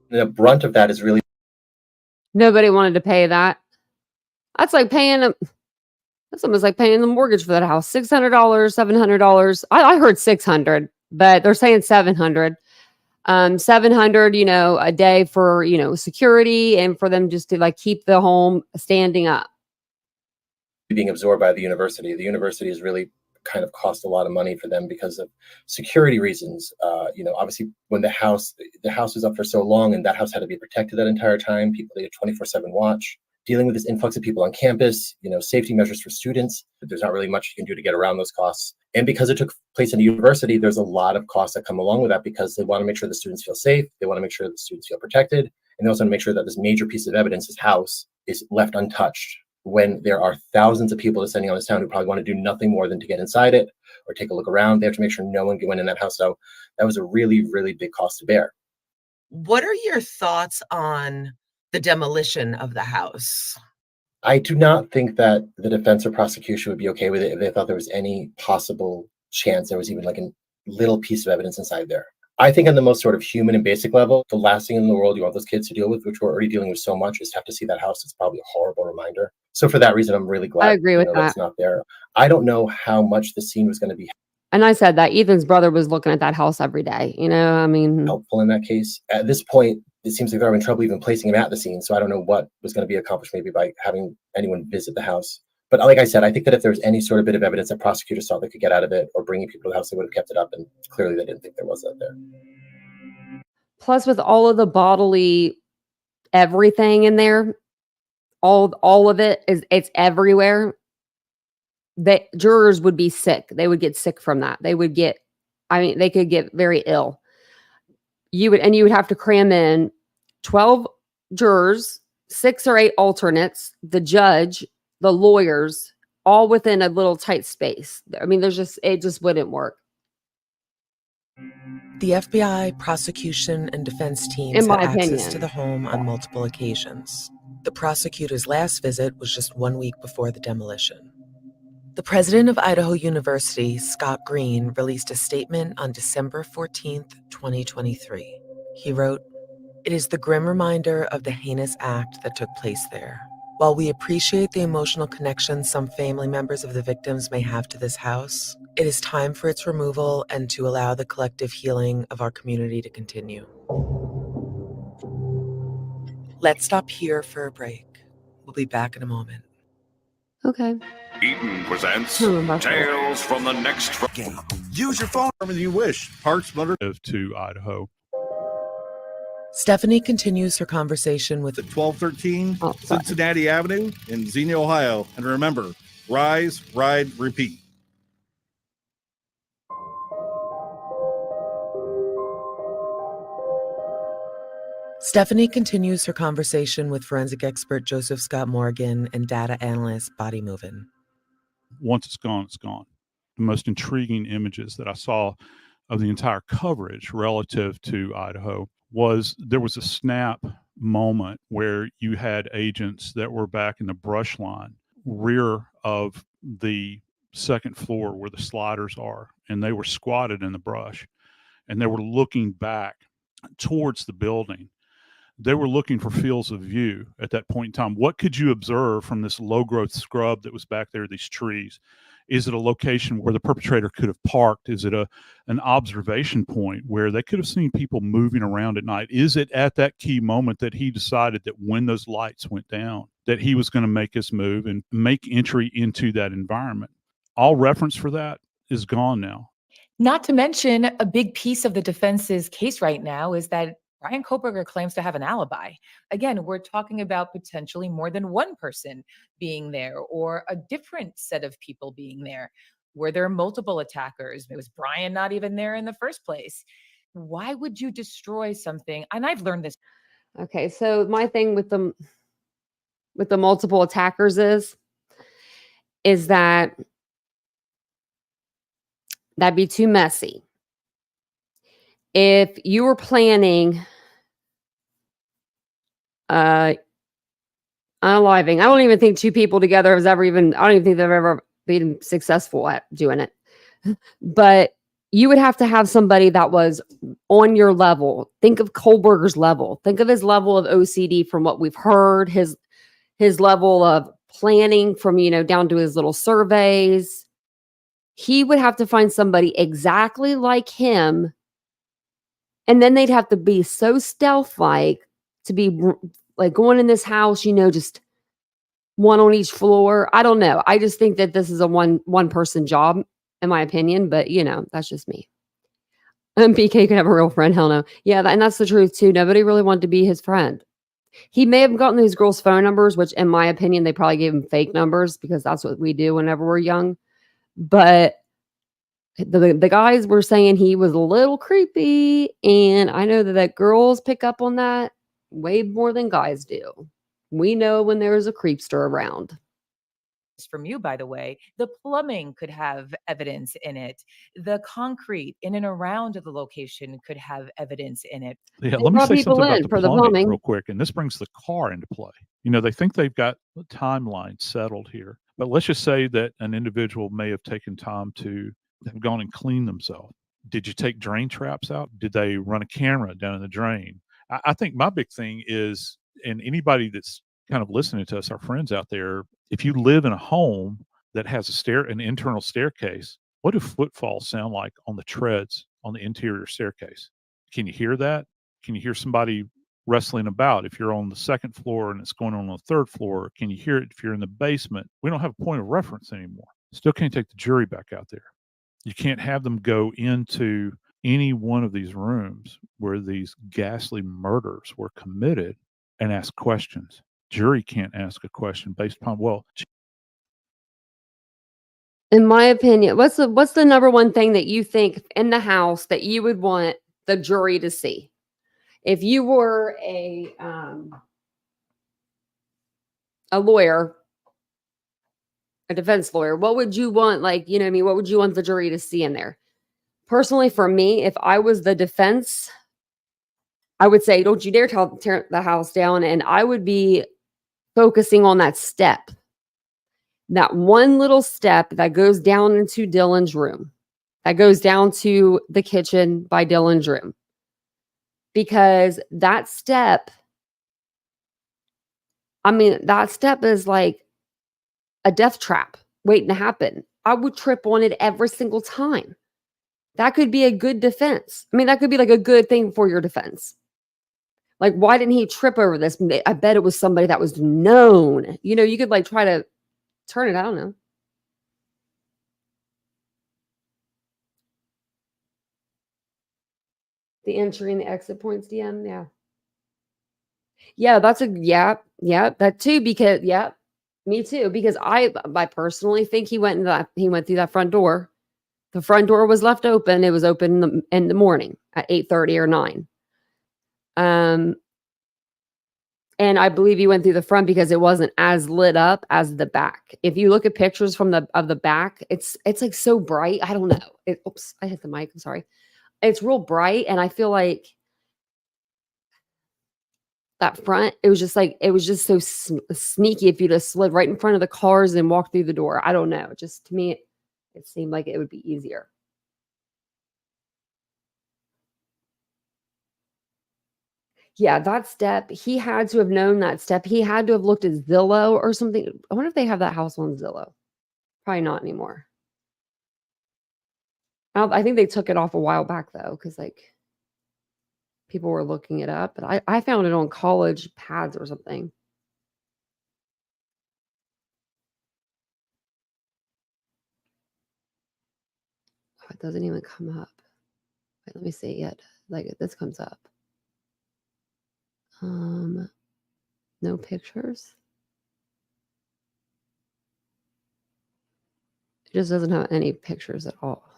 The brunt of that is really... Nobody wanted to pay that. That's like paying them. That's almost like paying the mortgage for that house. $600, $700. I heard $600, but they're saying $700. $700, a day for, security and for them just to like keep the home standing up. Being absorbed by the university. The university has really kind of cost a lot of money for them because of security reasons. Obviously when the house was up for so long and that house had to be protected that entire time, people, they had 24/7 watch. Dealing with this influx of people on campus, safety measures for students, there's not really much you can do to get around those costs. And because it took place in a university, there's a lot of costs that come along with that because they want to make sure the students feel safe. They want to make sure the students feel protected. And they also want to make sure that this major piece of evidence, this house, is left untouched when there are thousands of people descending on this town who probably want to do nothing more than to get inside it or take a look around. They have to make sure no one can went in that house. So that was a really, really big cost to bear. What are your thoughts on the demolition of the house? I do not think that the defense or prosecution would be okay with it if they thought there was any possible chance there was even like a little piece of evidence inside there. I think on the most sort of human and basic level, the last thing in the world you want those kids to deal with, which we're already dealing with so much, is to have to see that house. It's probably a horrible reminder. So for that reason, I'm really glad I agree with that. It's not there. I don't know how much the scene was going to be. And I said that Ethan's brother was looking at that house every day. Helpful in that case. At this point, it seems like they're having trouble even placing him at the scene. So I don't know what was going to be accomplished maybe by having anyone visit the house. But like I said, I think that if there was any sort of bit of evidence that prosecutors thought they could get out of it or bringing people to the house, they would have kept it up. And clearly they didn't think there was that there. Plus with all of the bodily everything in there, all of it's everywhere. The jurors would be sick. They would get sick from that. They could get very ill. You would have to cram in 12 jurors, 6 or 8 alternates, the judge, the lawyers, all within a little tight space. It just wouldn't work. The FBI, prosecution, and defense teams In my had access opinion. to the home on multiple occasions. The prosecutor's last visit was just 1 week before the demolition. The president of Idaho University, Scott Green, released a statement on December 14th, 2023. He wrote, "It is the grim reminder of the heinous act that took place there. While we appreciate the emotional connection some family members of the victims may have to this house, it is time for its removal and to allow the collective healing of our community to continue. Let's stop here for a break. We'll be back in a moment. Okay. Eaton presents about Tales from the Next Game. Use your phone as you wish. Parks Motor to Idaho. Stephanie continues her conversation with 1213 Cincinnati Avenue in Xenia, Ohio. And remember, rise, ride, repeat. Stephanie continues her conversation with forensic expert Joseph Scott Morgan and data analyst Body Movin. Once it's gone, it's gone. The most intriguing images that I saw of the entire coverage relative to Idaho was there was a snap moment where you had agents that were back in the brush line, rear of the second floor where the sliders are, and they were squatted in the brush, and they were looking back towards the building. They were looking for fields of view at that point in time. What could you observe from this low growth scrub that was back there, these trees? Is it a location where the perpetrator could have parked? Is it an observation point where they could have seen people moving around at night? Is it at that key moment that he decided that when those lights went down, that he was going to make his move and make entry into that environment? All reference for that is gone now. Not to mention, a big piece of the defense's case right now is that Brian Koberger claims to have an alibi. Again, we're talking about potentially more than one person being there or a different set of people being there. Were there multiple attackers? Was Brian not even there in the first place? Why would you destroy something? And I've learned this. Okay, so my thing with the multiple attackers is that that'd be too messy. If you were planning unaliving, I don't even think two people together has ever even, I don't even think they've ever been successful at doing it. But you would have to have somebody that was on your level. Think of Kohlberger's level. Think of his level of OCD from what we've heard, his level of planning from, down to his little surveys. He would have to find somebody exactly like him. And then they'd have to be so stealth-like to be like going in this house, just one on each floor. I don't know. I just think that this is a one person job, in my opinion. But that's just me. And PK could have a real friend. Hell no. Yeah, and that's the truth too. Nobody really wanted to be his friend. He may have gotten these girls' phone numbers, which, in my opinion, they probably gave him fake numbers because that's what we do whenever we're young. But the guys were saying he was a little creepy, and I know that girls pick up on that way more than guys do. We know when there's a creepster around. From you, by the way, the plumbing could have evidence in it. The concrete in and around the location could have evidence in it. Yeah, let me say something about the plumbing real quick, and this brings the car into play. They think they've got the timeline settled here, but let's just say that an individual may have taken time to have gone and cleaned themselves. Did you take drain traps out? Did they run a camera down in the drain? I think my big thing is, and anybody that's kind of listening to us, our friends out there, if you live in a home that has an internal staircase, what do footfalls sound like on the treads on the interior staircase? Can you hear that? Can you hear somebody wrestling about? If you're on the second floor and it's going on the third floor, can you hear it if you're in the basement? We don't have a point of reference anymore. Still can't take the jury back out there. You can't have them go into any one of these rooms where these ghastly murders were committed and ask questions. Jury can't ask a question based upon, in my opinion, what's the number one thing that you think in the house that you would want the jury to see? If you were a lawyer, a defense lawyer, what would you want? What would you want the jury to see in there? Personally, for me, if I was the defense, I would say, don't you dare tear the house down. And I would be focusing on that step, that one little step that goes down into Dylan's room, that goes down to the kitchen by Dylan's room. Because that step, I mean, that step is like a death trap waiting to happen. I would trip on it every single time. That could be a good defense. I mean, that could be like a good thing for your defense. Like, why didn't he trip over this? I bet it was somebody that was known. You know, you could like try to turn it. I don't know. The entry and the exit points, DM. Yeah. Yeah, that's a that too, because me too, because I personally think he went through that front door. The front door was left open. It was open in the morning at 8:30 or 9. And I believe he went through the front because it wasn't as lit up as the back. If you look at pictures from the back, it's like so bright. I don't know. Oops, I hit the mic. I'm sorry. It's real bright, and I feel like that front, it was just so sneaky if you just slid right in front of the cars and walked through the door. I don't know. Just to me, it seemed like it would be easier. Yeah, that step, he had to have known that step. He had to have looked at Zillow or something. I wonder if they have that house on Zillow. Probably not anymore. I think they took it off a while back though, because like people were looking it up. But I found it on college pads or something. Oh, it doesn't even come up. Wait, let me see it. Like this comes up. No pictures. It just doesn't have any pictures at all.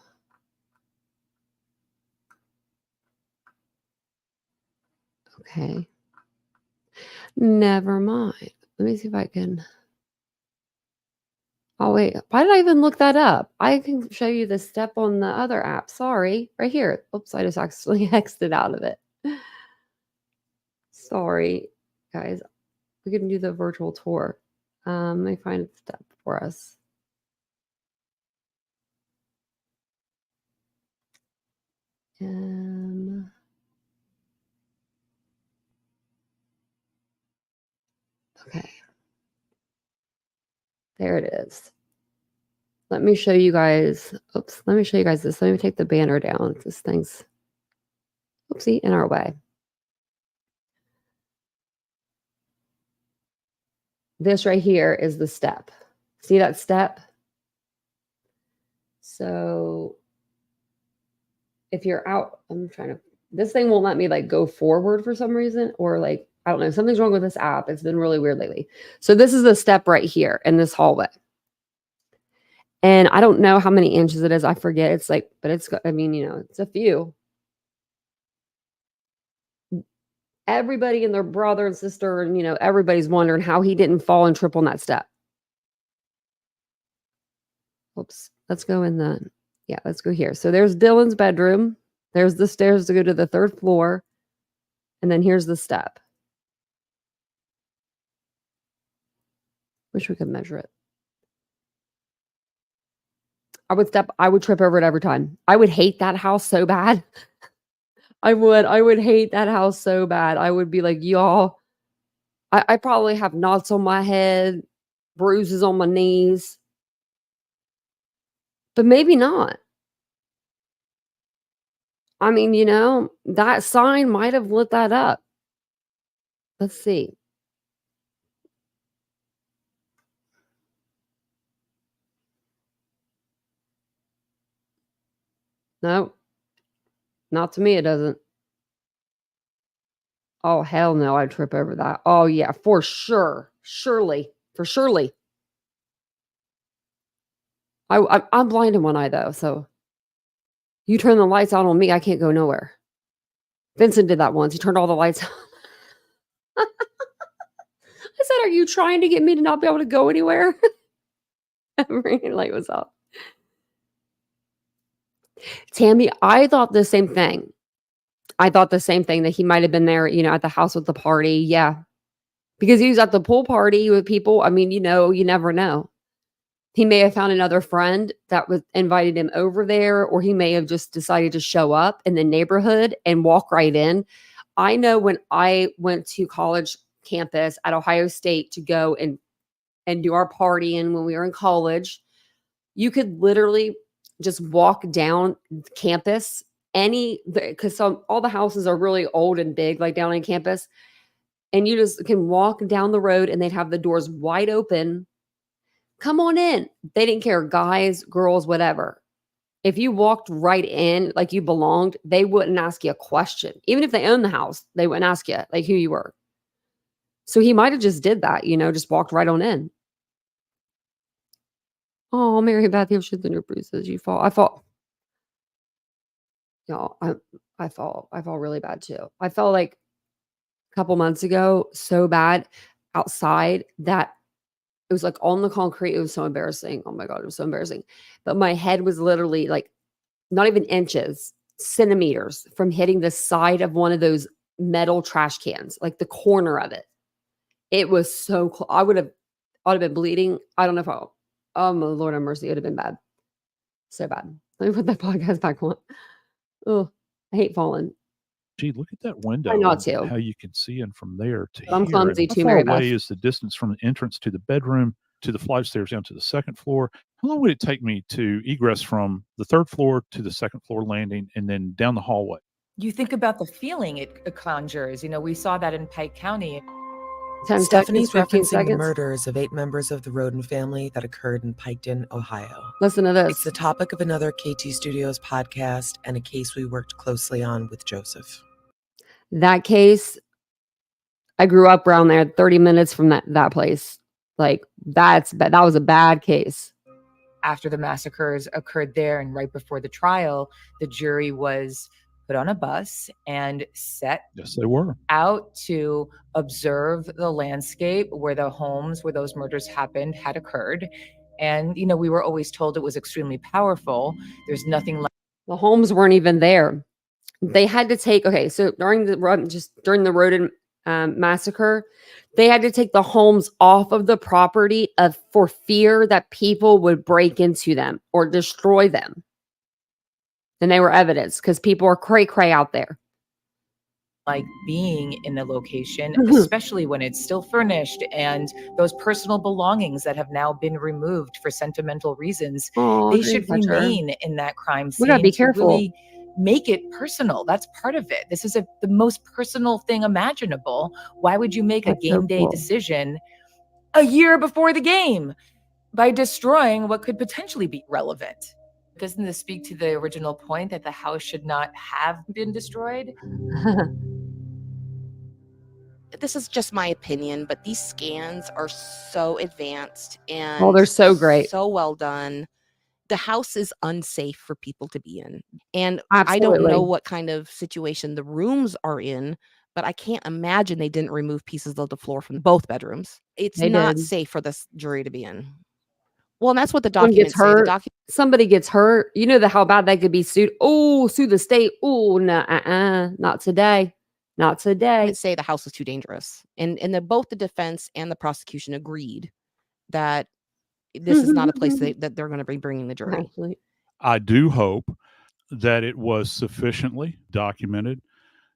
Okay. Never mind. Let me see if I can. Oh, wait. Why did I even look that up? I can show you the step on the other app. Sorry. Right here. Oops, I just actually exited out of it. Sorry, guys. We can do the virtual tour. Let me find a step for us. Okay. There it is. Let me show you guys. Oops. Let me show you guys this. Let me take the banner down. This thing's, oopsie, in our way. This right here is the step. See that step? So if you're out, this thing won't let me like go forward for some reason, or like, I don't know, something's wrong with this app. It's been really weird lately. So this is the step right here in this hallway. And I don't know how many inches it is. I forget. It's like, but it's, I mean, you know, it's a few. Everybody and their brother and sister, and, you know, everybody's wondering how he didn't fall and trip on that step. Oops. Let's go in the, yeah, let's go here. So there's Dylan's bedroom. There's the stairs to go to the 3rd floor. And then here's the step. Wish we could measure it. I would trip over it every time. I would hate that house so bad. I would hate that house so bad. I would be like, y'all, I probably have knots on my head, bruises on my knees, but maybe not. I mean, you know, that sign might have lit that up. Let's see. No, not to me, it doesn't. Oh, hell no, I'd trip over that. Oh, yeah, for sure. Surely. For surely. I'm blind in one eye, though, so you turn the lights out on me, I can't go nowhere. Vincent did that once. He turned all the lights on. I said, are you trying to get me to not be able to go anywhere? Every light was off. Tammy, I thought the same thing. I thought the same thing, that he might have been there, you know, at the house with the party. Yeah. Because he was at the pool party with people. I mean, you know, you never know. He may have found another friend that was invited him over there, or he may have just decided to show up in the neighborhood and walk right in. I know when I went to college campus at Ohio State to go and do our partying when we were in college. You could literally just walk down campus because all the houses are really old and big, like down on campus. And you just can walk down the road and they'd have the doors wide open. Come on in. They didn't care, guys, girls, whatever. If you walked right in like you belonged, they wouldn't ask you a question. Even if they owned the house, they wouldn't ask you like who you were. So he might have just did that, just walked right on in. Oh, Mary Beth, you have shit in your bruises. You fall. I fall. Y'all, I fall really bad too. I felt like a couple months ago so bad outside that it was like on the concrete. It was so embarrassing. Oh my God, it was so embarrassing. But my head was literally like not even inches, centimeters from hitting the side of one of those metal trash cans, like the corner of it. It was so close. I would have been bleeding. I don't know if oh my Lord have mercy, it would have been bad. So bad. Let me put that podcast back on. Oh, I hate falling. Gee, look at that window. I know and too. How you can see in from there to I'm here. clumsy And too, how far Mary away Beth. is the distance from the entrance to the bedroom to the flight of stairs down to the second floor? How long would it take me to egress from the third floor to the second floor landing and then down the hallway? You think about the feeling it conjures. We saw that in Pike County. 10 Stephanie's seconds, 15 referencing the seconds. murders of 8 members of the Roden family that occurred in Piketon, Ohio. Listen to this. It's the topic of another KT Studios podcast and a case we worked closely on with Joseph. That case, I grew up around there, 30 minutes from that place. Like that was a bad case. After the massacres occurred there and right before the trial, the jury was put on a bus and set Yes, they were. out to observe the landscape where the homes where those murders happened had occurred. And, we were always told it was extremely powerful. There's nothing like The homes weren't even there. They had to take, so during the Roden massacre, they had to take the homes off of the property for fear that people would break into them or destroy them. And they were evidence because people are cray out there. like being in a location, especially when it's still furnished and those personal belongings that have now been removed for sentimental reasons, they should remain in that crime scene. We gotta be to careful. really make it personal. That's part of it. This is the most personal thing imaginable. Why would you make That's a so game day cool. decision a year before the game by destroying what could potentially be relevant? Doesn't this speak to the original point that the house should not have been destroyed? This is just my opinion, but these scans are so advanced and Oh, they're so great. so well done. The house is unsafe for people to be in. And I don't Absolutely. know what kind of situation the rooms are in, but I can't imagine they didn't remove pieces of the floor from both bedrooms. It's They not did. safe for this jury to be in. Well, and that's what the Someone gets documents say. hurt. Somebody gets hurt. You know how bad they could be sued. Oh, sue the state. Oh, no, not today. Not today. Documents say the house was too dangerous. And both the defense and the prosecution agreed that this is not a place that they're going to be bringing the jury. Actually, I do hope that it was sufficiently documented.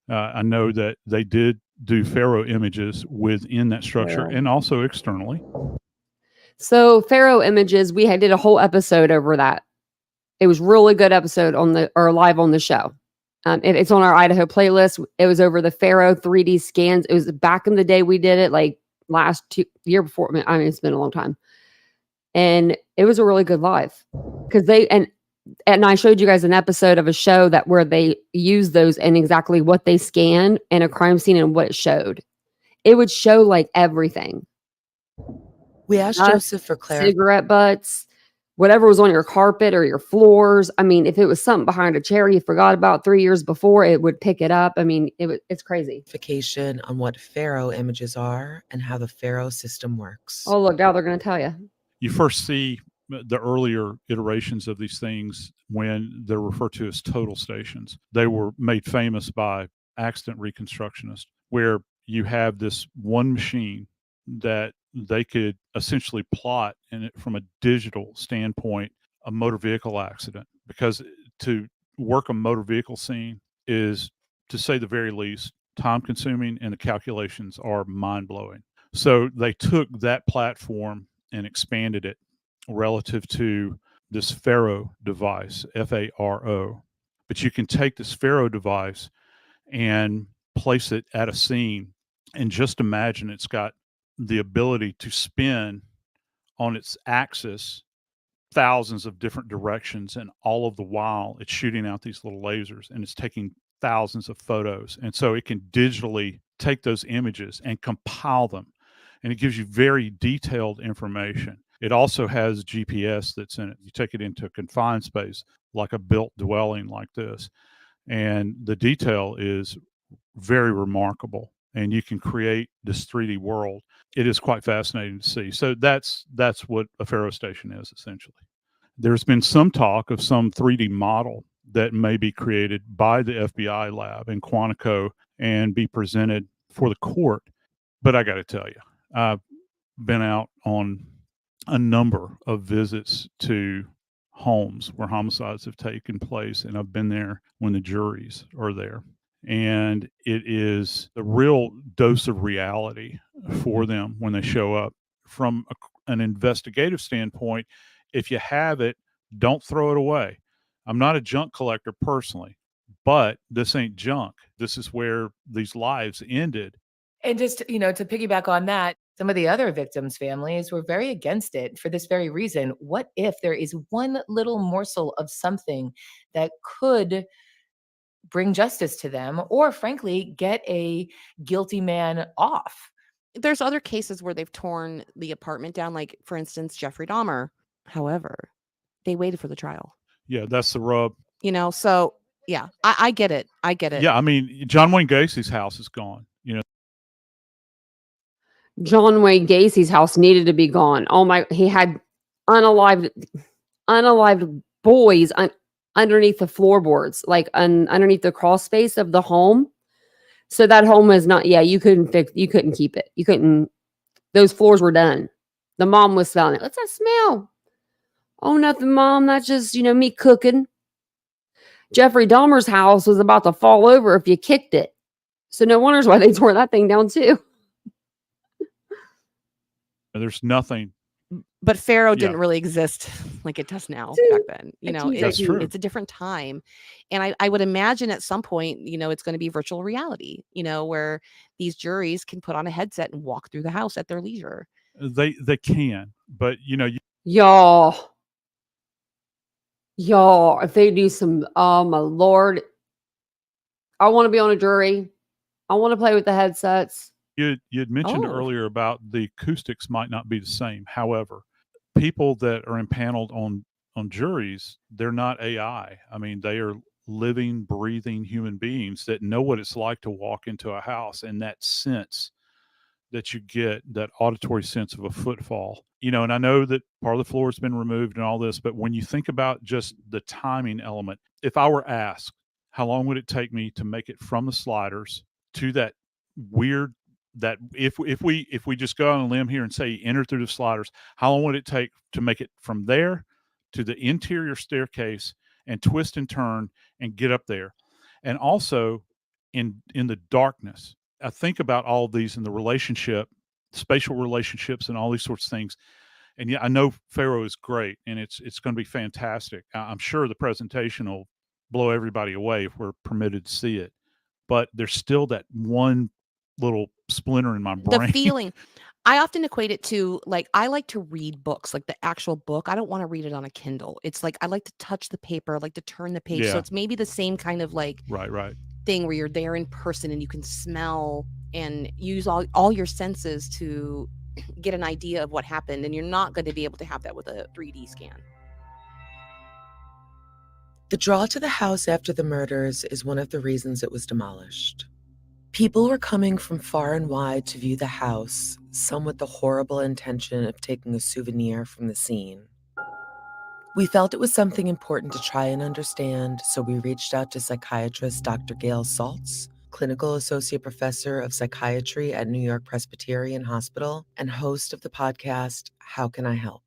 I know that they did do Faro images within that structure Faro. and also externally. So Faro images, we did a whole episode over that. It was really good episode live on the show. It's on our Idaho playlist. It was over the Faro 3D scans. It was back in the day we did it, like year before. I mean, it's been a long time, and it was a really good live because and I showed you guys an episode of a show where they used those and exactly what they scanned in a crime scene and what it showed. It would show like everything. We asked Joseph for clarity. Cigarette butts, whatever was on your carpet or your floors. I mean, if it was something behind a chair you forgot about 3 years before, it would pick it up. I mean, it's crazy. Clarification on what Faro images are and how the Faro system works. Oh, look, now they're going to tell you. You first see the earlier iterations of these things when they're referred to as total stations. They were made famous by accident reconstructionists, where you have this one machine that they could essentially plot from a digital standpoint a motor vehicle accident, because to work a motor vehicle scene is, to say the very least, time consuming, and the calculations are mind blowing. So they took that platform and expanded it relative to this Faro device, Faro. But you can take this Faro device and place it at a scene and just imagine it's got the ability to spin on its axis thousands of different directions, and all of the while it's shooting out these little lasers and it's taking thousands of photos. And so it can digitally take those images and compile them, and it gives you very detailed information. It also has GPS that's in it. You take it into a confined space like a built dwelling like this, and the detail is very remarkable, and you can create this 3D world. It is quite fascinating to see. So that's what a Faro station is essentially. There's been some talk of some 3D model that may be created by the FBI lab in Quantico and be presented for the court. But I got to tell you, I've been out on a number of visits to homes where homicides have taken place, and I've been there when the juries are there. And it is a real dose of reality for them when they show up. From an investigative standpoint, if you have it, don't throw it away. I'm not a junk collector personally, but this ain't junk. This is where these lives ended. And just, to piggyback on that, some of the other victims' families were very against it for this very reason. What if there is one little morsel of something that could bring justice to them, or frankly, get a guilty man off? There's other cases where they've torn the apartment down, like, for instance, Jeffrey Dahmer. However, they waited for the trial. Yeah, that's the rub. So yeah, I get it. I get it. Yeah, I mean, John Wayne Gacy's house is gone. John Wayne Gacy's house needed to be gone. Oh my, he had unalived boys underneath the floorboards, like underneath the crawl space of the home. So that home was not, you couldn't keep it. Those floors were done. The mom was smelling it. What's that smell? Oh, nothing, Mom. That's just, me cooking. Jeffrey Dahmer's house was about to fall over if you kicked it. So no wonders why they tore that thing down too. There's nothing. But Faro didn't really exist like it does now back then. That's true. It's a different time. And I would imagine at some point, it's going to be virtual reality, where these juries can put on a headset and walk through the house at their leisure. They can, but Y'all, if they do some, oh my Lord, I want to be on a jury. I want to play with the headsets. You had mentioned earlier about the acoustics might not be the same. However, people that are impaneled on juries, they're not AI. I mean, they are living, breathing human beings that know what it's like to walk into a house, and that sense that you get, that auditory sense of a footfall. And I know that part of the floor has been removed and all this, but when you think about just the timing element, if I were asked, how long would it take me to make it from the sliders to that weird, that if we just go on a limb here and say you enter through the sliders, how long would it take to make it from there to the interior staircase and twist and turn and get up there? And also in the darkness, I think about all of these in the relationship, spatial relationships and all these sorts of things. And yeah, I know Faro is great and it's going to be fantastic. I'm sure the presentation will blow everybody away if we're permitted to see it, but there's still that one little splinter in my brain. The feeling. I often equate it to, like, I like to read books, like the actual book. I don't want to read it on a Kindle. It's like I like to touch the paper, I like to turn the page. So it's maybe the same kind of like right thing where you're there in person and you can smell and use all your senses to get an idea of what happened, and you're not going to be able to have that with a 3D scan. The draw to the house after the murders is one of the reasons it was demolished. People were coming from far and wide to view the house, some with the horrible intention of taking a souvenir from the scene. We felt it was something important to try and understand, so we reached out to psychiatrist Dr. Gail Saltz, clinical associate professor of psychiatry at New York Presbyterian Hospital and host of the podcast, How Can I Help?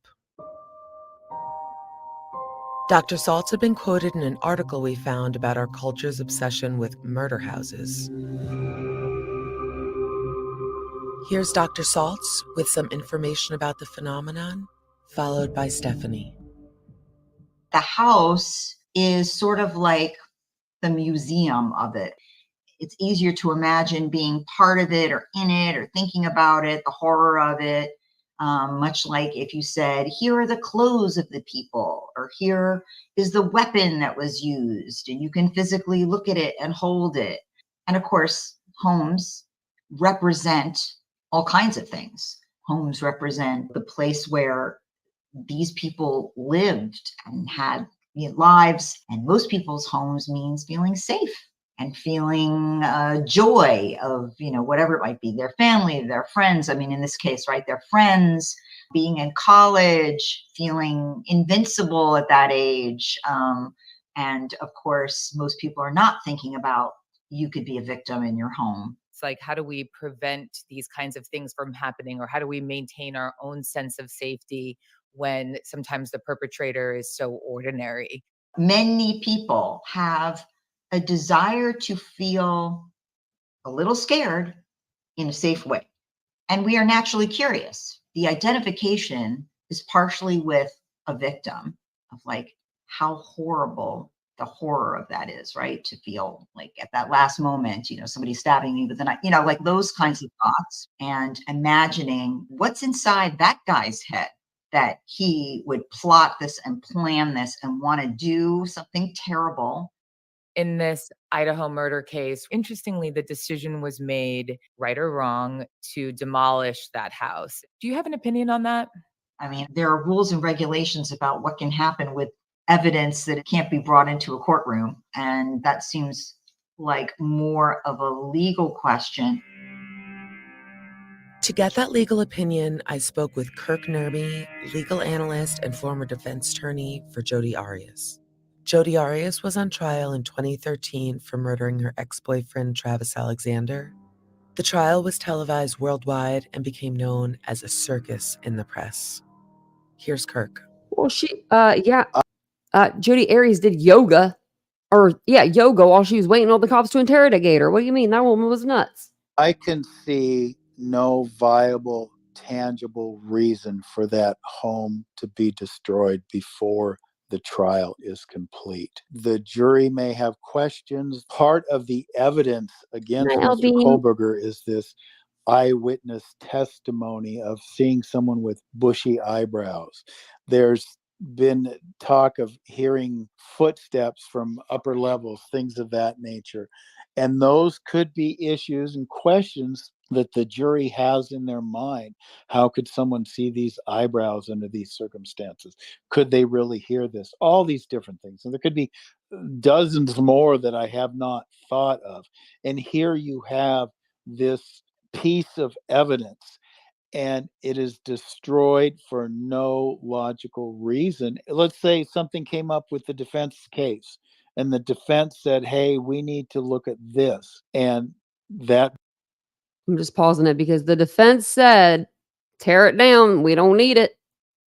Dr. Saltz had been quoted in an article we found about our culture's obsession with murder houses. Here's Dr. Saltz with some information about the phenomenon, followed by Stephanie. The house is sort of like the museum of it. It's easier to imagine being part of it or in it or thinking about it, the horror of it. Much like if you said, here are the clothes of the people, or here is the weapon that was used, and you can physically look at it and hold it. And of course, homes represent all kinds of things. Homes represent the place where these people lived and had lives, and most people's homes means feeling safe and feeling joy of, whatever it might be, their family, their friends. I mean, in this case, right, their friends, being in college, feeling invincible at that age. And of course, most people are not thinking about you could be a victim in your home. It's like, how do we prevent these kinds of things from happening? Or how do we maintain our own sense of safety when sometimes the perpetrator is so ordinary? Many people have a desire to feel a little scared in a safe way. And we are naturally curious. The identification is partially with a victim of like how horrible the horror of that is, right? To feel like at that last moment, somebody stabbing me with a knife, like those kinds of thoughts, and imagining what's inside that guy's head that he would plot this and plan this and want to do something terrible. In this Idaho murder case, interestingly, the decision was made, right or wrong, to demolish that house. Do you have an opinion on that? I mean, there are rules and regulations about what can happen with evidence that it can't be brought into a courtroom. And that seems like more of a legal question. To get that legal opinion, I spoke with Kirk Nerby, legal analyst and former defense attorney for Jodi Arias. Jodi Arias was on trial in 2013 for murdering her ex-boyfriend, Travis Alexander. The trial was televised worldwide and became known as a circus in the press. Here's Kirk. Well, Jodi Arias did yoga while she was waiting on the cops to interrogate her. What do you mean? That woman was nuts. I can see no viable, tangible reason for that home to be destroyed before the trial is complete. The jury may have questions. Part of the evidence against Mr. Kohlberger is this eyewitness testimony of seeing someone with bushy eyebrows. There's been talk of hearing footsteps from upper levels, things of that nature. And those could be issues and questions that the jury has in their mind. How could someone see these eyebrows under these circumstances? Could they really hear this? All these different things. And there could be dozens more that I have not thought of. And here you have this piece of evidence, and it is destroyed for no logical reason. Let's say something came up with the defense case, and the defense said, hey, we need to look at this. And that. I'm just pausing it because the defense said, tear it down. We don't need it.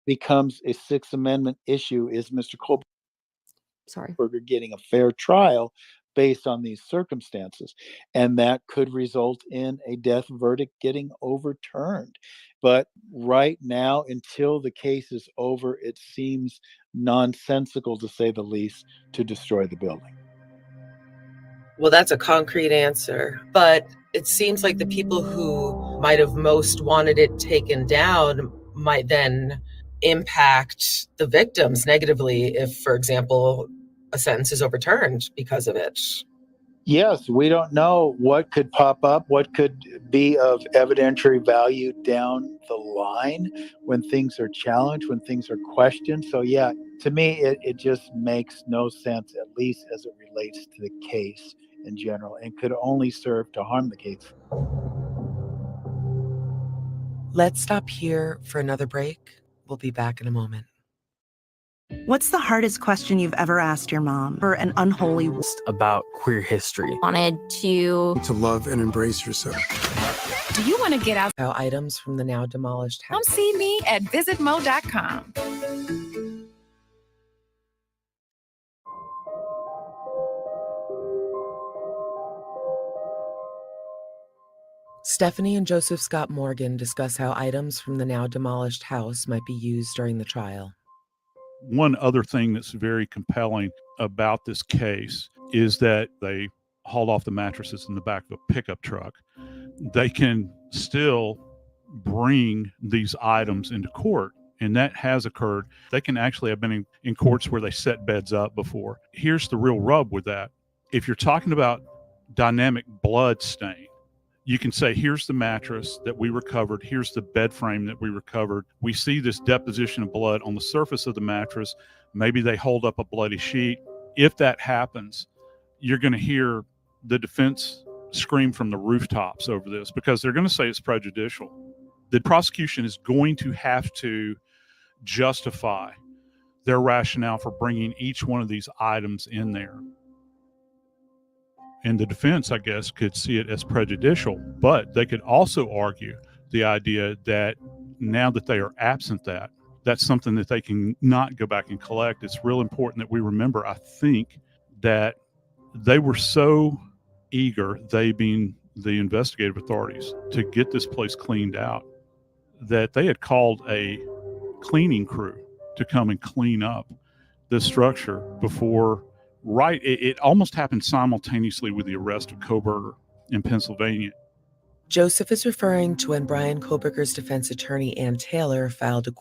Becomes a Sixth Amendment issue. Is Mr. Kohlberger getting a fair trial based on these circumstances? And that could result in a death verdict getting overturned. But right now, until the case is over, it seems nonsensical, to say the least, to destroy the building. Well, that's a concrete answer, but it seems like the people who might have most wanted it taken down might then impact the victims negatively if, for example, a sentence is overturned because of it. Yes, we don't know what could pop up, what could be of evidentiary value down the line when things are challenged, when things are questioned. So yeah, to me, it just makes no sense, at least as it relates to the case in general, and could only serve to harm the case. Let's stop here for another break. We'll be back in a moment. What's the hardest question you've ever asked your mom for an unholy about queer history? Wanted to love and embrace yourself. Do you want to get out? How items from the now demolished house. Come see me at visitmo.com. Stephanie and Joseph Scott Morgan discuss how items from the now demolished house might be used during the trial. One other thing that's very compelling about this case is that they hauled off the mattresses in the back of a pickup truck. They can still bring these items into court, and that has occurred. They can actually have been in courts where they set beds up before. Here's the real rub with that. If you're talking about dynamic blood stain, you can say, here's the mattress that we recovered. Here's the bed frame that we recovered. We see this deposition of blood on the surface of the mattress. Maybe they hold up a bloody sheet. If that happens, you're going to hear the defense scream from the rooftops over this because they're going to say it's prejudicial. The prosecution is going to have to justify their rationale for bringing each one of these items in there. And the defense, I guess, could see it as prejudicial, but they could also argue the idea that now that they are absent that's something that they can not go back and collect. It's real important that we remember, I think, that they were so eager, they being the investigative authorities, to get this place cleaned out, that they had called a cleaning crew to come and clean up this structure before. Right, it almost happened simultaneously with the arrest of Kohberger in Pennsylvania. Joseph is referring to when Brian Kohberger's defense attorney, Ann Taylor, filed a...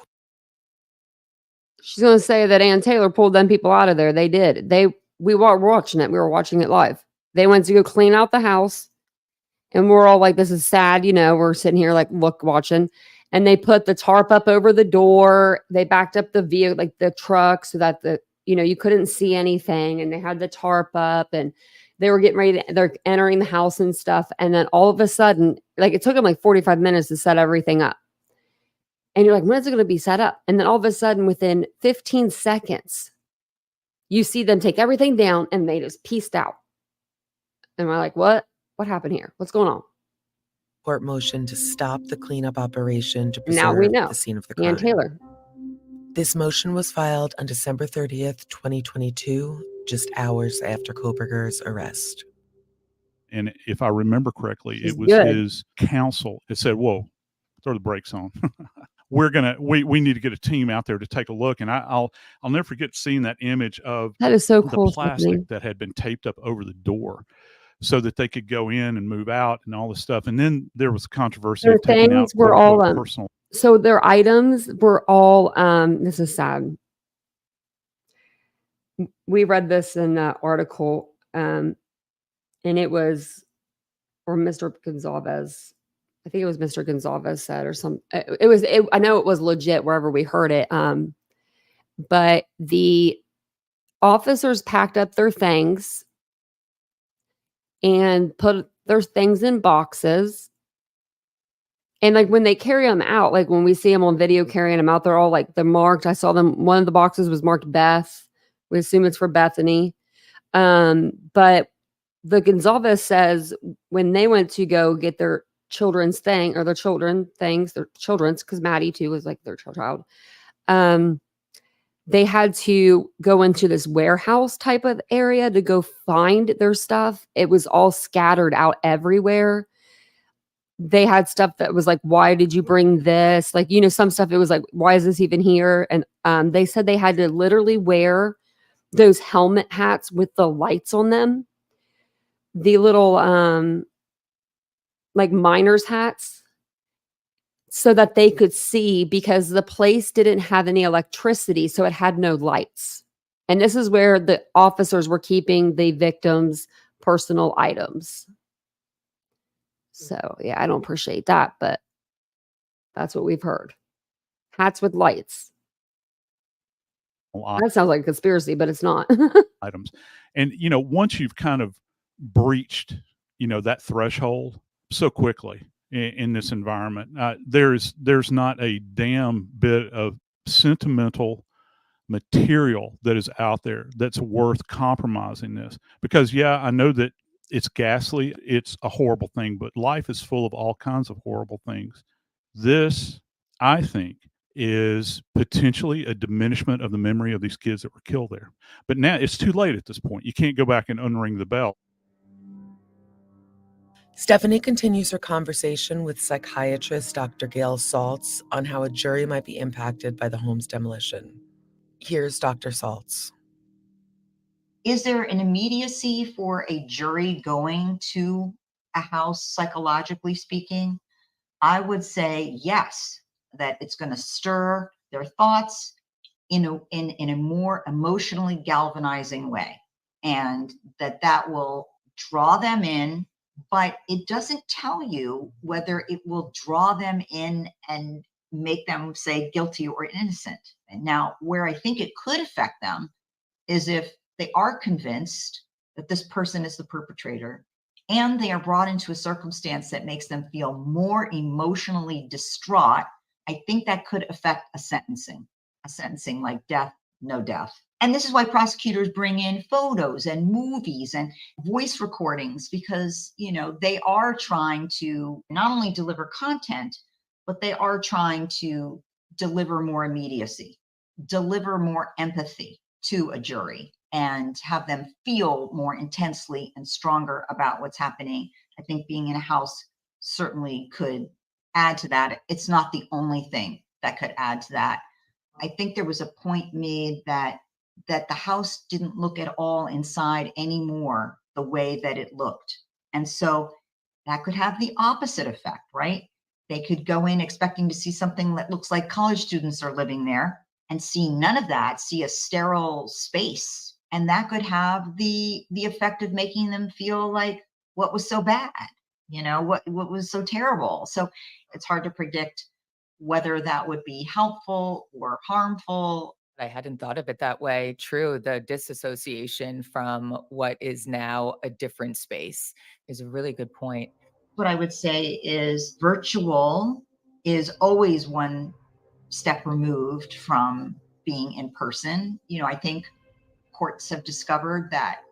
She's going to say that Ann Taylor pulled them people out of there. They did. We were watching it. We were watching it live. They went to go clean out the house, and we're all like, this is sad. We're sitting here like, watching. And they put the tarp up over the door. They backed up the vehicle, like the truck, so that you couldn't see anything, and they had the tarp up, and they were getting ready they're entering the house and stuff. And then all of a sudden, like, it took them like 45 minutes to set everything up. And you're like, when is it going to be set up? And then all of a sudden, within 15 seconds, you see them take everything down and they just pieced out. And we're like, what happened here? What's going on? Court motion to stop the cleanup operation to Now we preserve know. the scene of the crime. Ann Taylor. This motion was filed on December 30th, 2022, just hours after Kohberger's arrest. And if I remember correctly, it was good. His counsel that said, whoa, throw the brakes on. We need to get a team out there to take a look. And I'll never forget seeing that image of That is so the cool, plastic Stephanie. that had been taped up over the door so that they could go in and move out and all this stuff. And then there was controversy Their of taking out things were all personal. so their items were all this is sad. We read this in an article, and it was, or Mr. Gonzalez, I think it was Mr. Gonzalez said, or some, I know it was legit wherever we heard it. But the officers packed up their things and put their things in boxes. And like when they carry them out, like when we see them on video carrying them out, they're all like, they're marked. I saw them. One of the boxes was marked Beth. We assume it's for Bethany. But the Gonzalez says when they went to go get their children's thing, or their children's, because Maddie too was like their child. They had to go into this warehouse type of area to go find their stuff. It was all scattered out everywhere. They had stuff that was like, why did you bring this? Like, some stuff, it was like, why is this even here? And they said they had to literally wear those helmet hats with the lights on them. The little, like miner's hats, so that they could see, because the place didn't have any electricity, so it had no lights. And this is where the officers were keeping the victims' personal items. So, yeah, I don't appreciate that, but that's what we've heard. Hats with lights. That sounds like a conspiracy, but it's not. Items. And, once you've kind of breached, that threshold so quickly in this environment, there's not a damn bit of sentimental material that is out there that's worth compromising this. Because, yeah, I know that it's ghastly. It's a horrible thing, but life is full of all kinds of horrible things. This, I think, is potentially a diminishment of the memory of these kids that were killed there. But now it's too late at this point. You can't go back and unring the bell. Stephanie continues her conversation with psychiatrist Dr. Gail Saltz on how a jury might be impacted by the home's demolition. Here's Dr. Saltz. Is there an immediacy for a jury going to a house, psychologically speaking? I would say yes, that it's going to stir their thoughts in a more emotionally galvanizing way, and that will draw them in, but it doesn't tell you whether it will draw them in and make them say guilty or innocent. And now, where I think it could affect them is if they are convinced that this person is the perpetrator and they are brought into a circumstance that makes them feel more emotionally distraught. I think that could affect a sentencing like death, no death. And this is why prosecutors bring in photos and movies and voice recordings, because, they are trying to not only deliver content, but they are trying to deliver more immediacy, deliver more empathy to a jury, and have them feel more intensely and stronger about what's happening. I think being in a house certainly could add to that. It's not the only thing that could add to that. I think there was a point made that the house didn't look at all inside anymore the way that it looked. And so that could have the opposite effect, right? They could go in expecting to see something that looks like college students are living there and see none of that, see a sterile space. And that could have the effect of making them feel like, what was so bad? What was so terrible? So it's hard to predict whether that would be helpful or harmful. I hadn't thought of it that way. True. The disassociation from what is now a different space is a really good point. What I would say is virtual is always one step removed from being in person. I think courts have discovered that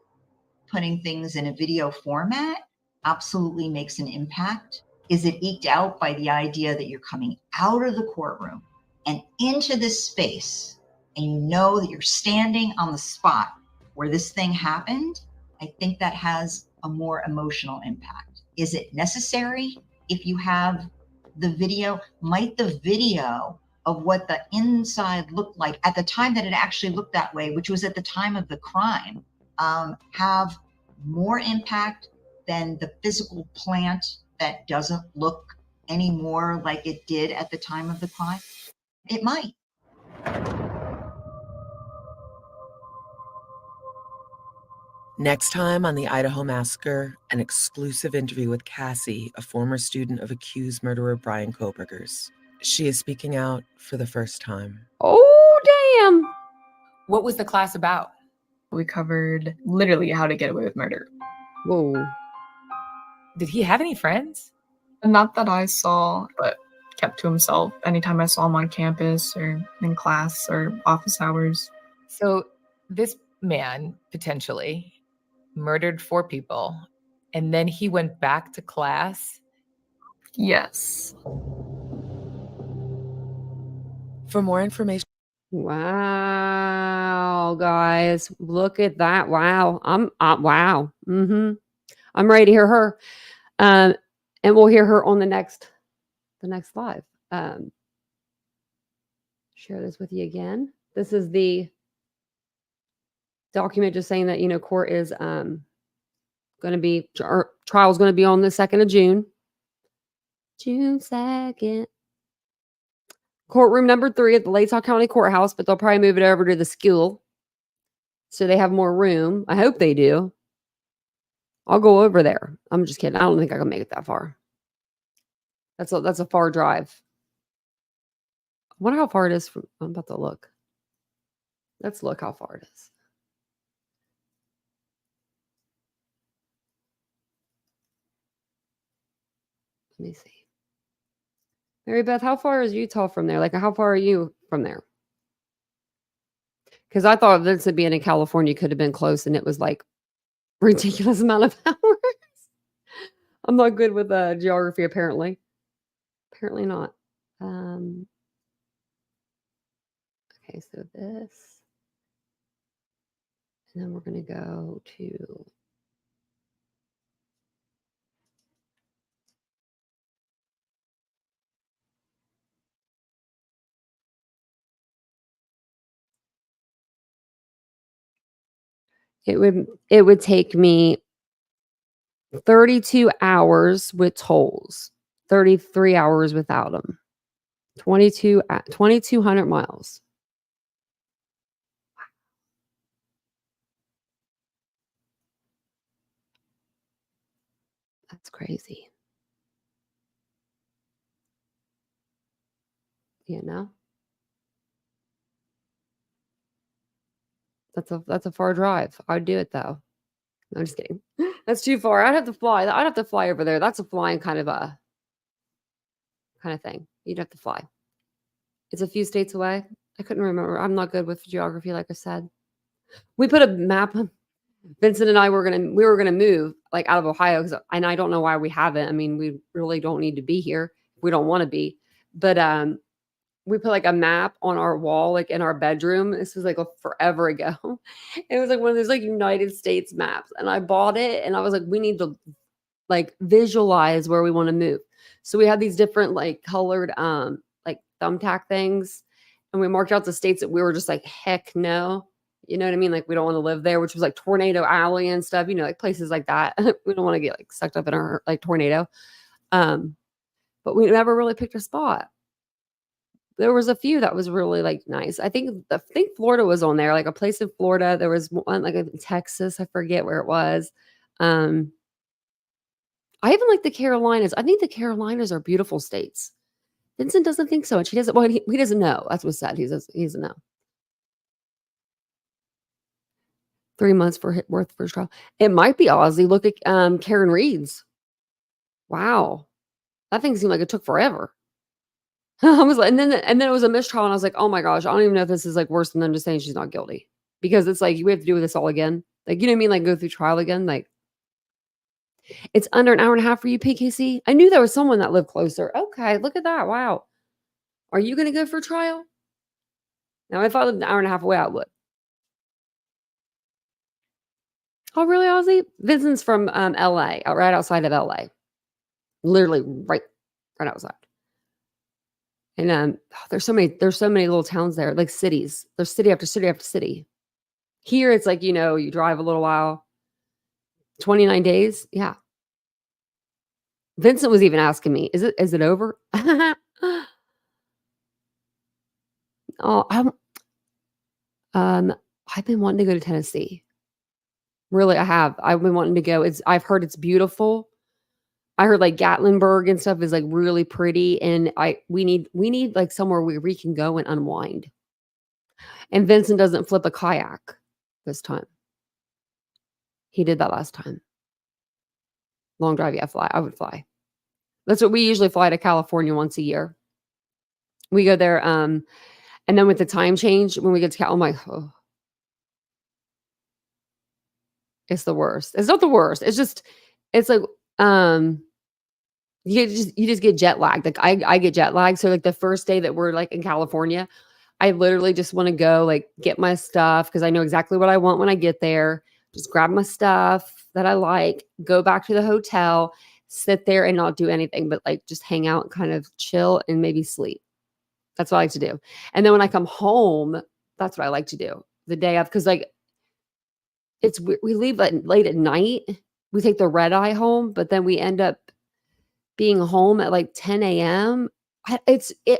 putting things in a video format absolutely makes an impact. Is it eked out by the idea that you're coming out of the courtroom and into this space, and you know that you're standing on the spot where this thing happened? I think that has a more emotional impact. Is it necessary if you have the video? Might the video of what the inside looked like at the time that it actually looked that way, which was at the time of the crime, have more impact than the physical plant that doesn't look anymore like it did at the time of the crime? It might. Next time on the Idaho Massacre, an exclusive interview with Cassie, a former student of accused murderer Brian Koberger's. She is speaking out for the first time. Oh, damn. What was the class about? We covered literally how to get away with murder. Whoa. Did he have any friends? Not that I saw, but kept to himself anytime I saw him on campus or in class or office hours. So this man potentially murdered 4 people, and then he went back to class? Yes. For more information. Wow, guys, look at that. Wow. Wow. I'm ready to hear her. And we'll hear her on the next live. Share this with you again. This is the document just saying that, court is going to be, trial is going to be on the 2nd of June. June 2nd. Courtroom number 3 at the Latah County Courthouse, but they'll probably move it over to the school so they have more room. I hope they do. I'll go over there. I'm just kidding. I don't think I can make it that far. That's a far drive. I wonder how far it is from. I'm about to look. Let's look how far it is. Let me see. Mary Beth, how far is Utah from there? Like, how far are you from there? Because I thought this would be in California could have been close, and it was like ridiculous amount of hours. I'm not good with geography, apparently. Apparently not. Okay, so this. And then we're going to go to It would take me 32 hours with tolls, 33 hours without them. 2,200 miles. That's crazy. You know? That's a far drive. I'd do it though. No, I'm just kidding. That's too far. I'd have to fly. I'd have to fly over there. That's a flying kind of thing. You'd have to fly. It's a few states away. I couldn't remember. I'm not good with geography, like I said. We put a map. Vincent and I were gonna move like out of Ohio, and I don't know why we haven't. I mean, we really don't need to be here. We don't want to be, but we put like a map on our wall, like in our bedroom. This was like forever ago. It was like one of those like United States maps, and I bought it, and I was like, we need to like visualize where we want to move. So we had these different like colored like thumbtack things, and we marked out the states that we were just like, heck no. You know what I mean? Like we don't want to live there, which was like Tornado Alley and stuff, you know, like places like that. We don't want to get like sucked up in our like tornado. But we never really picked a spot. There was a few that was really like nice. I think Florida was on there, like a place in Florida. There was one like in Texas. I forget where it was. I even like the Carolinas. I think the Carolinas are beautiful states. Vincent doesn't think so. And she doesn't, well, he doesn't know. That's what's sad. He doesn't know. 3 months worth first trial. It might be Aussie. Look at Karen Reed's. Wow. That thing seemed like it took forever. I was like, and then it was a mistrial, and I was like, oh my gosh, I don't even know if this is like worse than them just saying she's not guilty. Because it's like we have to do this all again. Like, you know what I mean? Like go through trial again. Like it's under an hour and a half for you, PKC. I knew there was someone that lived closer. Okay, look at that. Wow. Are you gonna go for trial? Now, if I lived an hour and a half away, I would. Oh, really, Ozzy? Vincent's from LA, right outside of LA. Literally right outside. And there's so many little towns there, like cities. There's city after city after city. Here it's like, you know, you drive a little while. 29 days. Yeah. Vincent was even asking me, is it over? Oh, I've been wanting to go to Tennessee. Really, I have. I've been wanting to go. I've heard it's beautiful. I heard like Gatlinburg and stuff is like really pretty, and we need like somewhere where we can go and unwind. And Vincent doesn't flip a kayak this time. He did that last time. Long drive, yeah, I would fly. That's what we usually fly to California once a year. We go there, and then with the time change, when we get to oh. It's the worst. It's not the worst. It's just, it's like, you just get jet lagged. Like I get jet lagged. So like the first day that we're like in California, I literally just want to go like get my stuff because I know exactly what I want when I get there. Just grab my stuff that I like, go back to the hotel, sit there and not do anything but like just hang out and kind of chill and maybe sleep. That's what I like to do. And then when I come home, that's what I like to do the day of, because like we leave late at night. We take the red eye home, but then we end up being home at like 10 a.m. I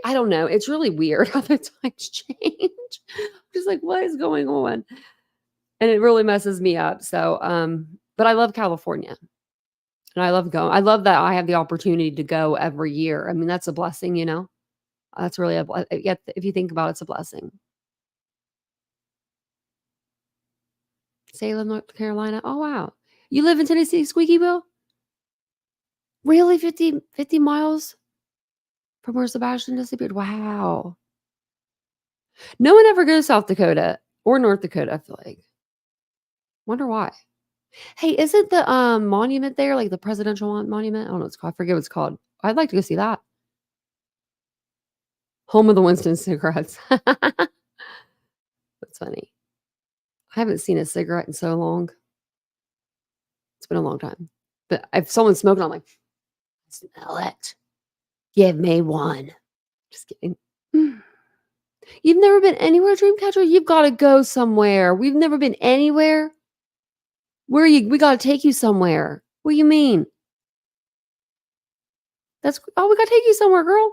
don't know. It's really weird how the times change. Just like, what is going on? And it really messes me up. So, but I love California. And I love going. I love that I have the opportunity to go every year. I mean, that's a blessing, you know? That's really if you think about it, it's a blessing. Salem, North Carolina. Oh, wow. You live in Tennessee, Squeaky Bill? Really? 50 miles from where Sebastian disappeared? Wow. No one ever goes to South Dakota or North Dakota, I feel like. Wonder why. Hey, isn't the monument there, like the presidential monument? I don't know what it's called. I forget what it's called. I'd like to go see that. Home of the Winston cigarettes. That's funny. I haven't seen a cigarette in so long. It's been a long time. But if someone's smoking, I'm like, smell it. Give me one. Just kidding. You've never been anywhere, Dreamcatcher? You've got to go somewhere. We've never been anywhere. Where are you? We got to take you somewhere. What do you mean? We got to take you somewhere, girl.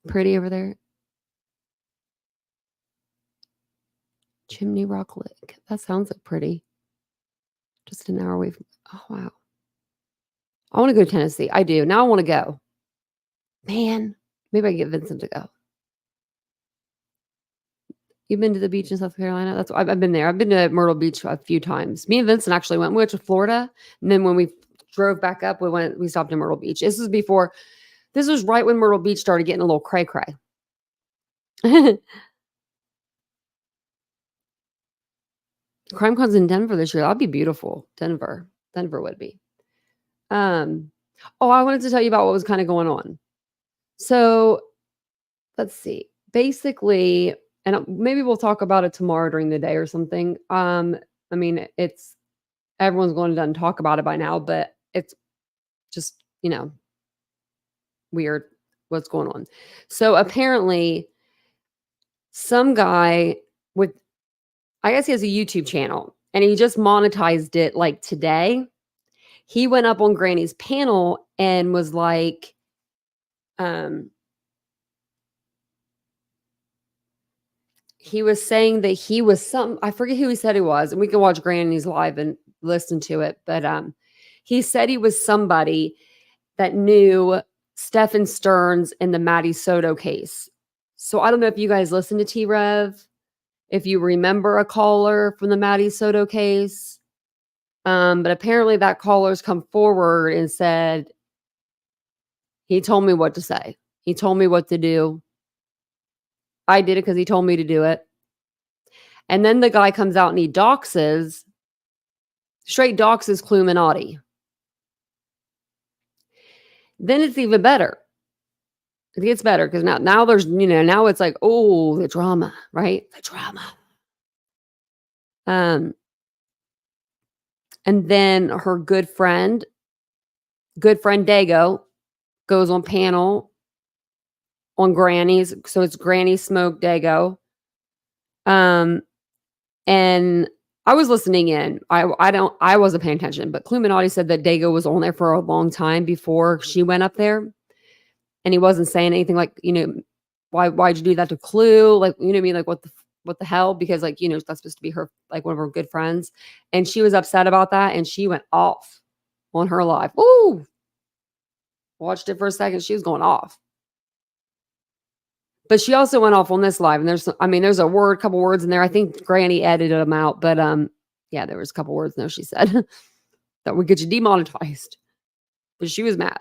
Pretty over there. Chimney Rock Lake. That sounds like pretty. Just an hour away from. Oh, wow. I want to go to Tennessee. I do. Now I want to go. Man, maybe I can get Vincent to go. You've been to the beach in South Carolina? I've been there. I've been to Myrtle Beach a few times. Me and Vincent actually went. We went to Florida, and then when we drove back up, we stopped in Myrtle Beach. This was right when Myrtle Beach started getting a little cray cray. CrimeCon's in Denver this year. That'd be beautiful. Denver would be. I wanted to tell you about what was kind of going on. So let's see. Basically, and maybe we'll talk about it tomorrow during the day or something. I mean, everyone's going to done talk about it by now, but it's just, weird what's going on. So apparently some guy I guess he has a YouTube channel and he just monetized it like today. He went up on Granny's panel and was like, he was saying that he was I forget who he said he was, and we can watch Granny's live and listen to it. But he said he was somebody that knew Stephen Stearns in the Maddie Soto case. So I don't know if you guys listen to T-Rev, if you remember a caller from the Maddie Soto case. But apparently that caller's come forward and said, he told me what to say. He told me what to do. I did it because he told me to do it. And then the guy comes out and he straight doxes Cluminati. Then it's even better. It gets better because now there's, now it's like, oh, the drama, right? The drama. And then her good friend Dago goes on panel on Granny's. So it's Granny Smoke Dago. And I was listening in. I wasn't paying attention, but Cluminati said that Dago was on there for a long time before she went up there. And he wasn't saying anything like, why'd you do that to Clue? Like, you know what I mean? Like, what the hell? Because that's supposed to be her, like one of her good friends. And she was upset about that. And she went off on her live. Ooh, watched it for a second. She was going off. But she also went off on this live. And there's a couple words in there. I think Granny edited them out. But yeah, there was a couple words in there she said that would get you demonetized. But she was mad.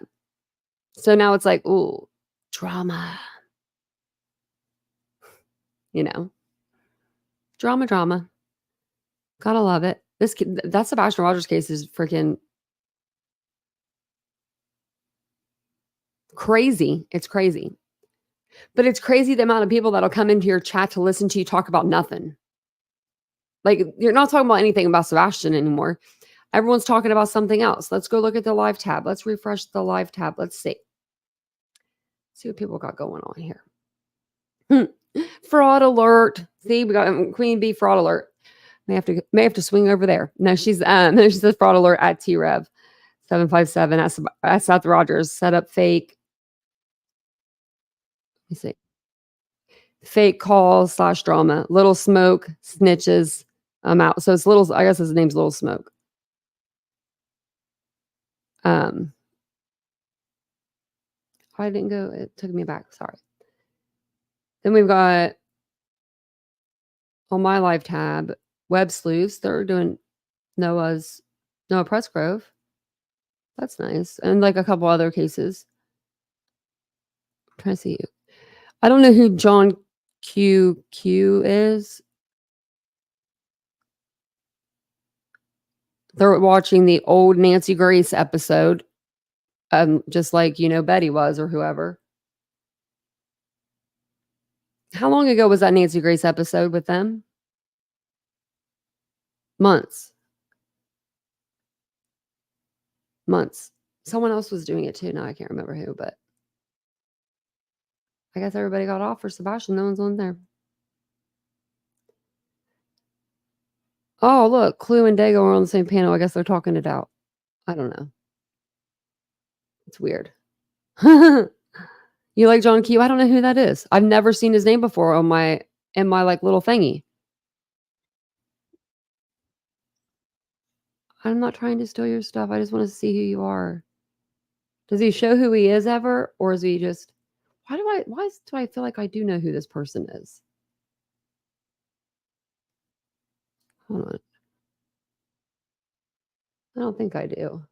So now it's like, ooh, drama. Drama. Gotta love it. That Sebastian Rogers case is freaking crazy. It's crazy. But it's crazy the amount of people that'll come into your chat to listen to you talk about nothing. Like, you're not talking about anything about Sebastian anymore. Everyone's talking about something else. Let's go look at the live tab. Let's refresh the live tab. Let's see. See what people got going on here. Fraud alert. See, we got Queen Bee fraud alert. May have to swing over there. No, she says fraud alert at T-Rev 757 at Seth Rogers. Set up fake. Let me see. Fake call / drama. Little Smoke snitches. I'm out. So it's Little. I guess his name's Little Smoke. I didn't go. It took me back. Sorry. Then we've got on my live tab, Web Sleuths. They're doing Noah Pressgrove. That's nice. And like a couple other cases. I'm trying to see. I don't know who John QQ is. They're watching the old Nancy Grace episode. Just like, Betty was or whoever. How long ago was that Nancy Grace episode with them? Months. Someone else was doing it too. Now I can't remember who, but I guess everybody got off for Sebastian. No one's on there. Oh, look, Clue and Dago are on the same panel. I guess they're talking it out. I don't know. It's weird. You like John Q? I don't know who that is. I've never seen his name before on my like little thingy. I'm not trying to steal your stuff. I just want to see who you are. Does he show who he is ever, or is he just? Why do I feel like I do know who this person is? Hold on. I don't think I do.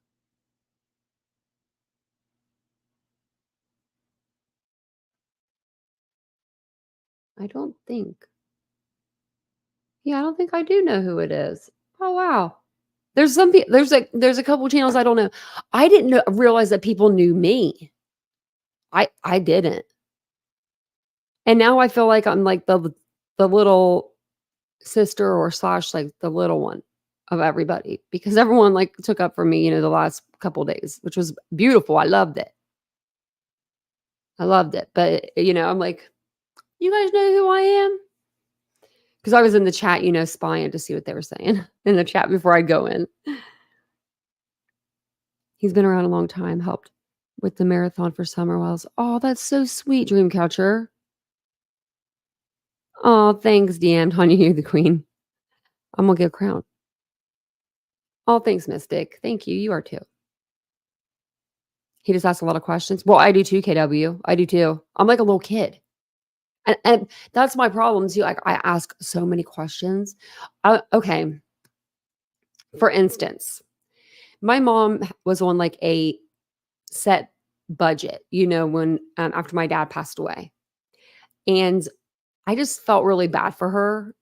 I don't think. Yeah, I don't think I do know who it is. Oh wow. There's some people. There's a couple channels I don't know. I didn't realize that people knew me. I didn't. And now I feel like I'm like the little sister or slash like the little one of everybody because everyone like took up for me, you know, the last couple days, which was beautiful. I loved it. But you know, I'm like, you guys know who I am? Because I was in the chat, you know, spying to see what they were saying in the chat before I go in. He's been around a long time, helped with the marathon for Summer Wells. Oh, that's so sweet, Dreamcatcher. Oh, thanks, Deanne. Tanya, you're the queen. I'm going to get a crown. Oh, thanks, Mystic. Thank you. You are too. He just asks a lot of questions. Well, I do too, KW. I do too. I'm like a little kid. And that's my problem too. Like I ask so many questions. Okay. For instance, my mom was on like a set budget, you know, when after my dad passed away. And I just felt really bad for her.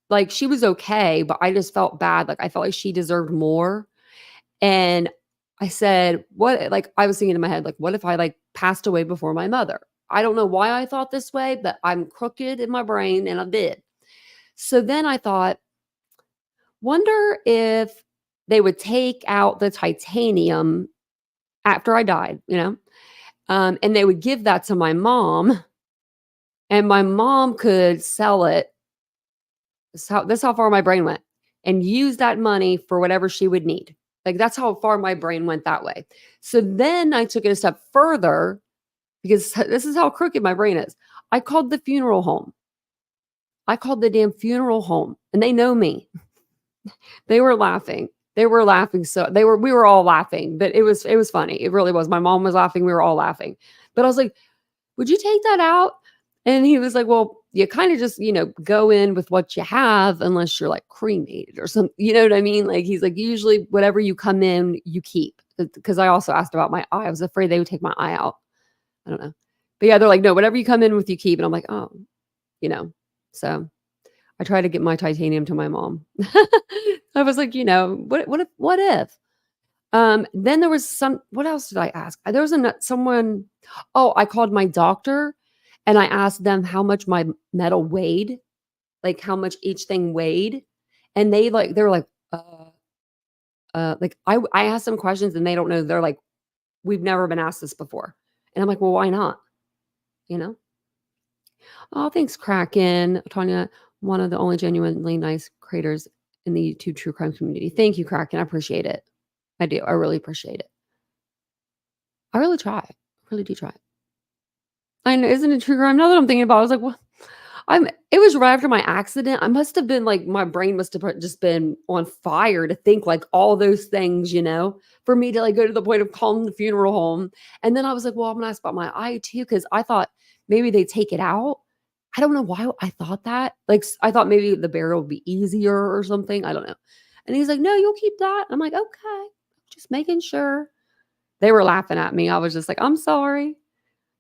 Like she was okay, but I just felt bad. Like I felt like she deserved more. And I said, what, like I was thinking in my head, like, what if I like passed away before my mother? I don't know why I thought this way, but I'm crooked in my brain and I did. So then I thought, wonder if they would take out the titanium after I died, you know, and they would give that to my mom and my mom could sell it. This is how far my brain went and use that money for whatever she would need. Like that's how far my brain went that way. So then I took it a step further because this is how crooked my brain is. I called the funeral home. I called the damn funeral home and they know me. They were laughing. We were all laughing, but it was funny. It really was. My mom was laughing. We were all laughing. But I was like, would you take that out? And he was like, well, you kind of just, you know, go in with what you have unless you're like cremated or something. You know what I mean? Like he's like, usually whatever you come in, you keep. Because I also asked about my eye. I was afraid they would take my eye out. I don't know. But yeah, they're like, no, whatever you come in with, you keep. And I'm like, oh, you know. So I tried to get my titanium to my mom. I was like, you know, what if? Then there was what else did I ask? There was someone, I called my doctor and I asked them how much my metal weighed, like how much each thing weighed. And they were like, like I asked them questions and they don't know. They're like, we've never been asked this before. And I'm like, well, why not? You know? Oh, thanks, Kraken. Tanya, one of the only genuinely nice creators in the YouTube true crime community. Thank you, Kraken. I appreciate it. I do. I really appreciate it. I really try. I really do try. I know, isn't it true crime? Now that I'm thinking about it, I was like, well, it was right after my accident. I must have been like, my brain must have just been on fire to think like all those things, you know, for me to like go to the point of calling the funeral home. And then I was like, well, I'm going to ask about my eye too, because I thought maybe they take it out. I don't know why I thought that. Like, I thought maybe the burial would be easier or something. I don't know. And he's like, no, you'll keep that. I'm like, okay, just making sure. They were laughing at me. I was just like, I'm sorry.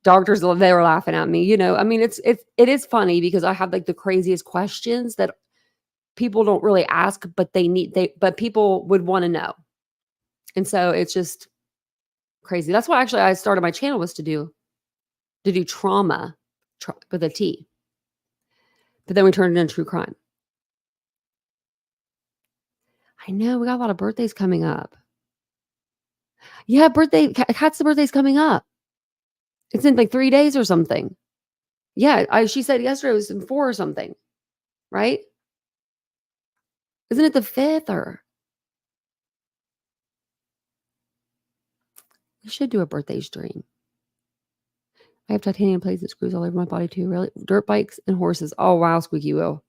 Doctors, they were laughing at me. You know, I mean, it is funny because I have like the craziest questions that people don't really ask, but but people would want to know. And so it's just crazy. That's why actually I started my channel was to do trauma with a T. But then we turned it into true crime. I know we got a lot of birthdays coming up. Yeah, Kat's birthday's coming up. It's in like 3 days or something. Yeah, she said yesterday it was in 4 or something, right? Isn't it the 5th or? We should do a birthday stream. I have titanium plates and screws all over my body too. Really? Dirt bikes and horses. Oh, wow, Squeaky Wheel.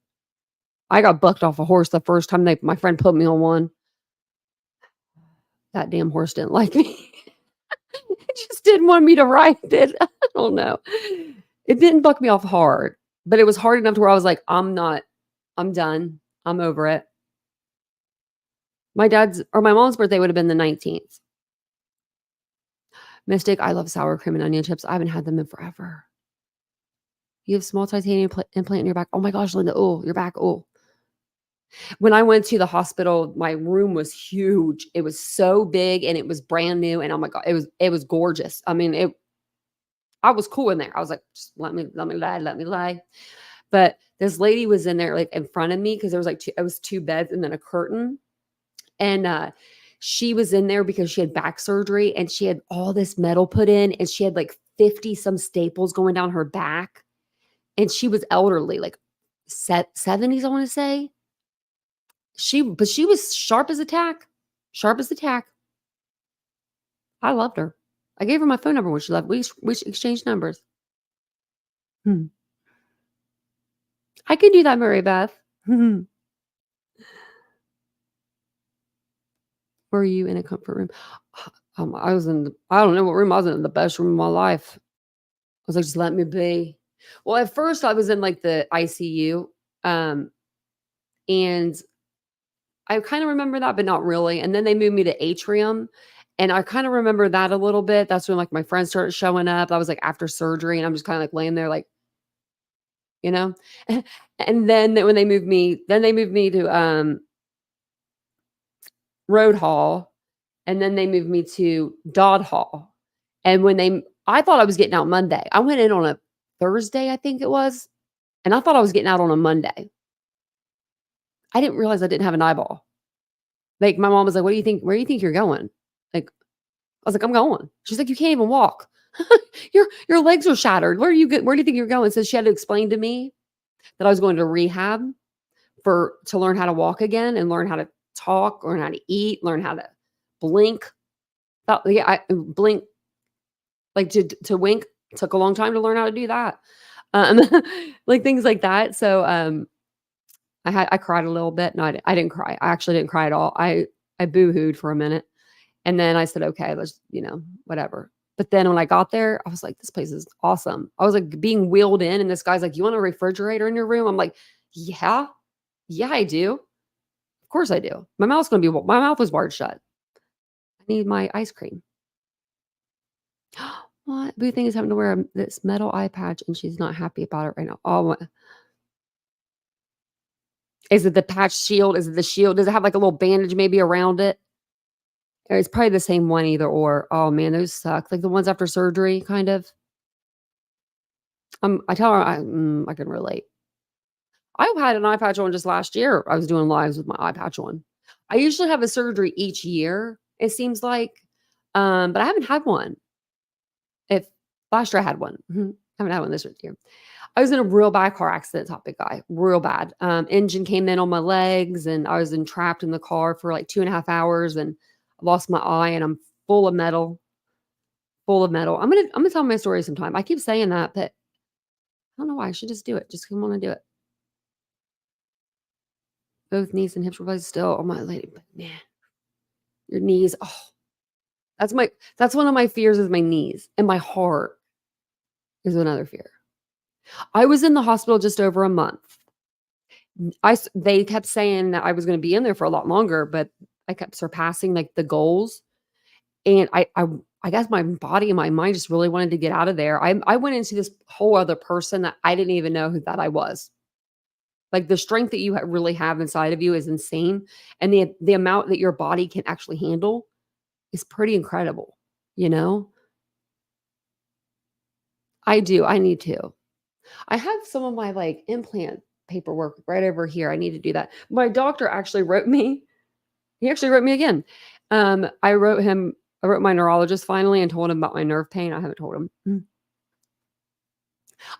I got bucked off a horse the first time my friend put me on one. That damn horse didn't like me. It just didn't want me to ride it. I don't know. It didn't buck me off hard, but it was hard enough to where I was like, I'm done. I'm over it. My mom's birthday would have been the 19th. Mystic, I love sour cream and onion chips. I haven't had them in forever. You have small titanium implant in your back. Oh my gosh, Linda. Oh, your back. Oh. When I went to the hospital, my room was huge. It was so big and it was brand new. And oh my God, it was gorgeous. I mean, I was cool in there. I was like, just let me lie. But this lady was in there like in front of me because there was like it was 2 beds and then a curtain. And she was in there because she had back surgery and she had all this metal put in and she had like 50 some staples going down her back. And she was elderly, like 70s, I want to say. But she was sharp as a tack. Sharp as a tack. I loved her. I gave her my phone number when she left. We exchanged numbers. I can do that, Mary Beth. Were you in a comfort room? I don't know what room I was in, the best room of my life. I was like, just let me be. Well, at first I was in like the ICU. And I kind of remember that, but not really. And then they moved me to Atrium. And I kind of remember that a little bit. That's when like my friends started showing up. That was like after surgery. And I'm just kind of like laying there like, you know? And then when they moved me to Road Hall. And then they moved me to Dodd Hall. And I thought I was getting out Monday. I went in on a Thursday, I think it was. And I thought I was getting out on a Monday. I didn't realize I didn't have an eyeball. Like my mom was like, what do you think? Where do you think you're going? Like, I was like, I'm going. She's like, you can't even walk. Your legs are shattered. Where do you think you're going? So she had to explain to me that I was going to rehab to learn how to walk again and learn how to talk, learn how to eat, learn how to blink. I blink, like to wink. Took a long time to learn how to do that. Like things like that. So I cried a little bit. No, I didn't cry. I actually didn't cry at all. I boo-hooed for a minute. And then I said, okay, let's, whatever. But then when I got there, I was like, this place is awesome. I was like being wheeled in and this guy's like, you want a refrigerator in your room? I'm like, yeah, I do. Of course I do. My mouth was wired shut. I need my ice cream. What? Boo thing is having to wear this metal eye patch and she's not happy about it right now. Oh, is it the patch shield? Is it the shield? Does it have like a little bandage maybe around it? Or it's probably the same one either or. Oh man, those suck. Like the ones after surgery, kind of. I tell her I can relate. I had an eye patch on just last year. I was doing lives with my eye patch on. I usually have a surgery each year, it seems like. But I haven't had one. Last year I had one. Haven't had one this year. I was in a real bad car accident, topic guy, real bad. Engine came in on my legs and I was trapped in the car for like 2.5 hours and I lost my eye and I'm full of metal. I'm gonna tell my story sometime. I keep saying that, but I don't know why. I should just do it. Just come on and do it. Both knees and hips replaced still. Oh my lady, man. Your knees. Oh, that's one of my fears is my knees and my heart is another fear. I was in the hospital just over a month. They kept saying that I was going to be in there for a lot longer, but I kept surpassing like the goals. And I guess my body and my mind just really wanted to get out of there. I went into this whole other person that I didn't even know that I was. Like the strength that you really have inside of you is insane. And the amount that your body can actually handle is pretty incredible, I do. I need to. I have some of my like implant paperwork right over here. I need to do that. My doctor actually wrote me. He actually wrote me again. I wrote my neurologist finally and told him about my nerve pain. I haven't told him.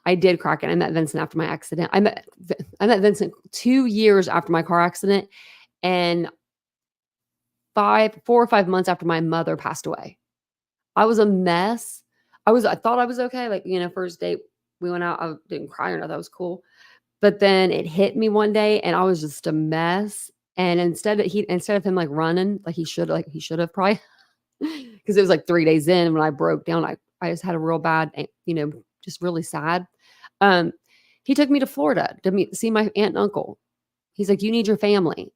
I did crack it. I met Vincent after my accident. I met Vincent 2 years after my car accident. And 4 or 5 months after my mother passed away, I was a mess. I thought I was okay. Like, first date, we went out. I didn't cry or nothing. That was cool. But then it hit me one day and I was just a mess. And instead of him like running, like he should have probably, because it was like 3 days in when I broke down. I just had a real bad, just really sad. He took me to Florida to see my aunt and uncle. He's like, you need your family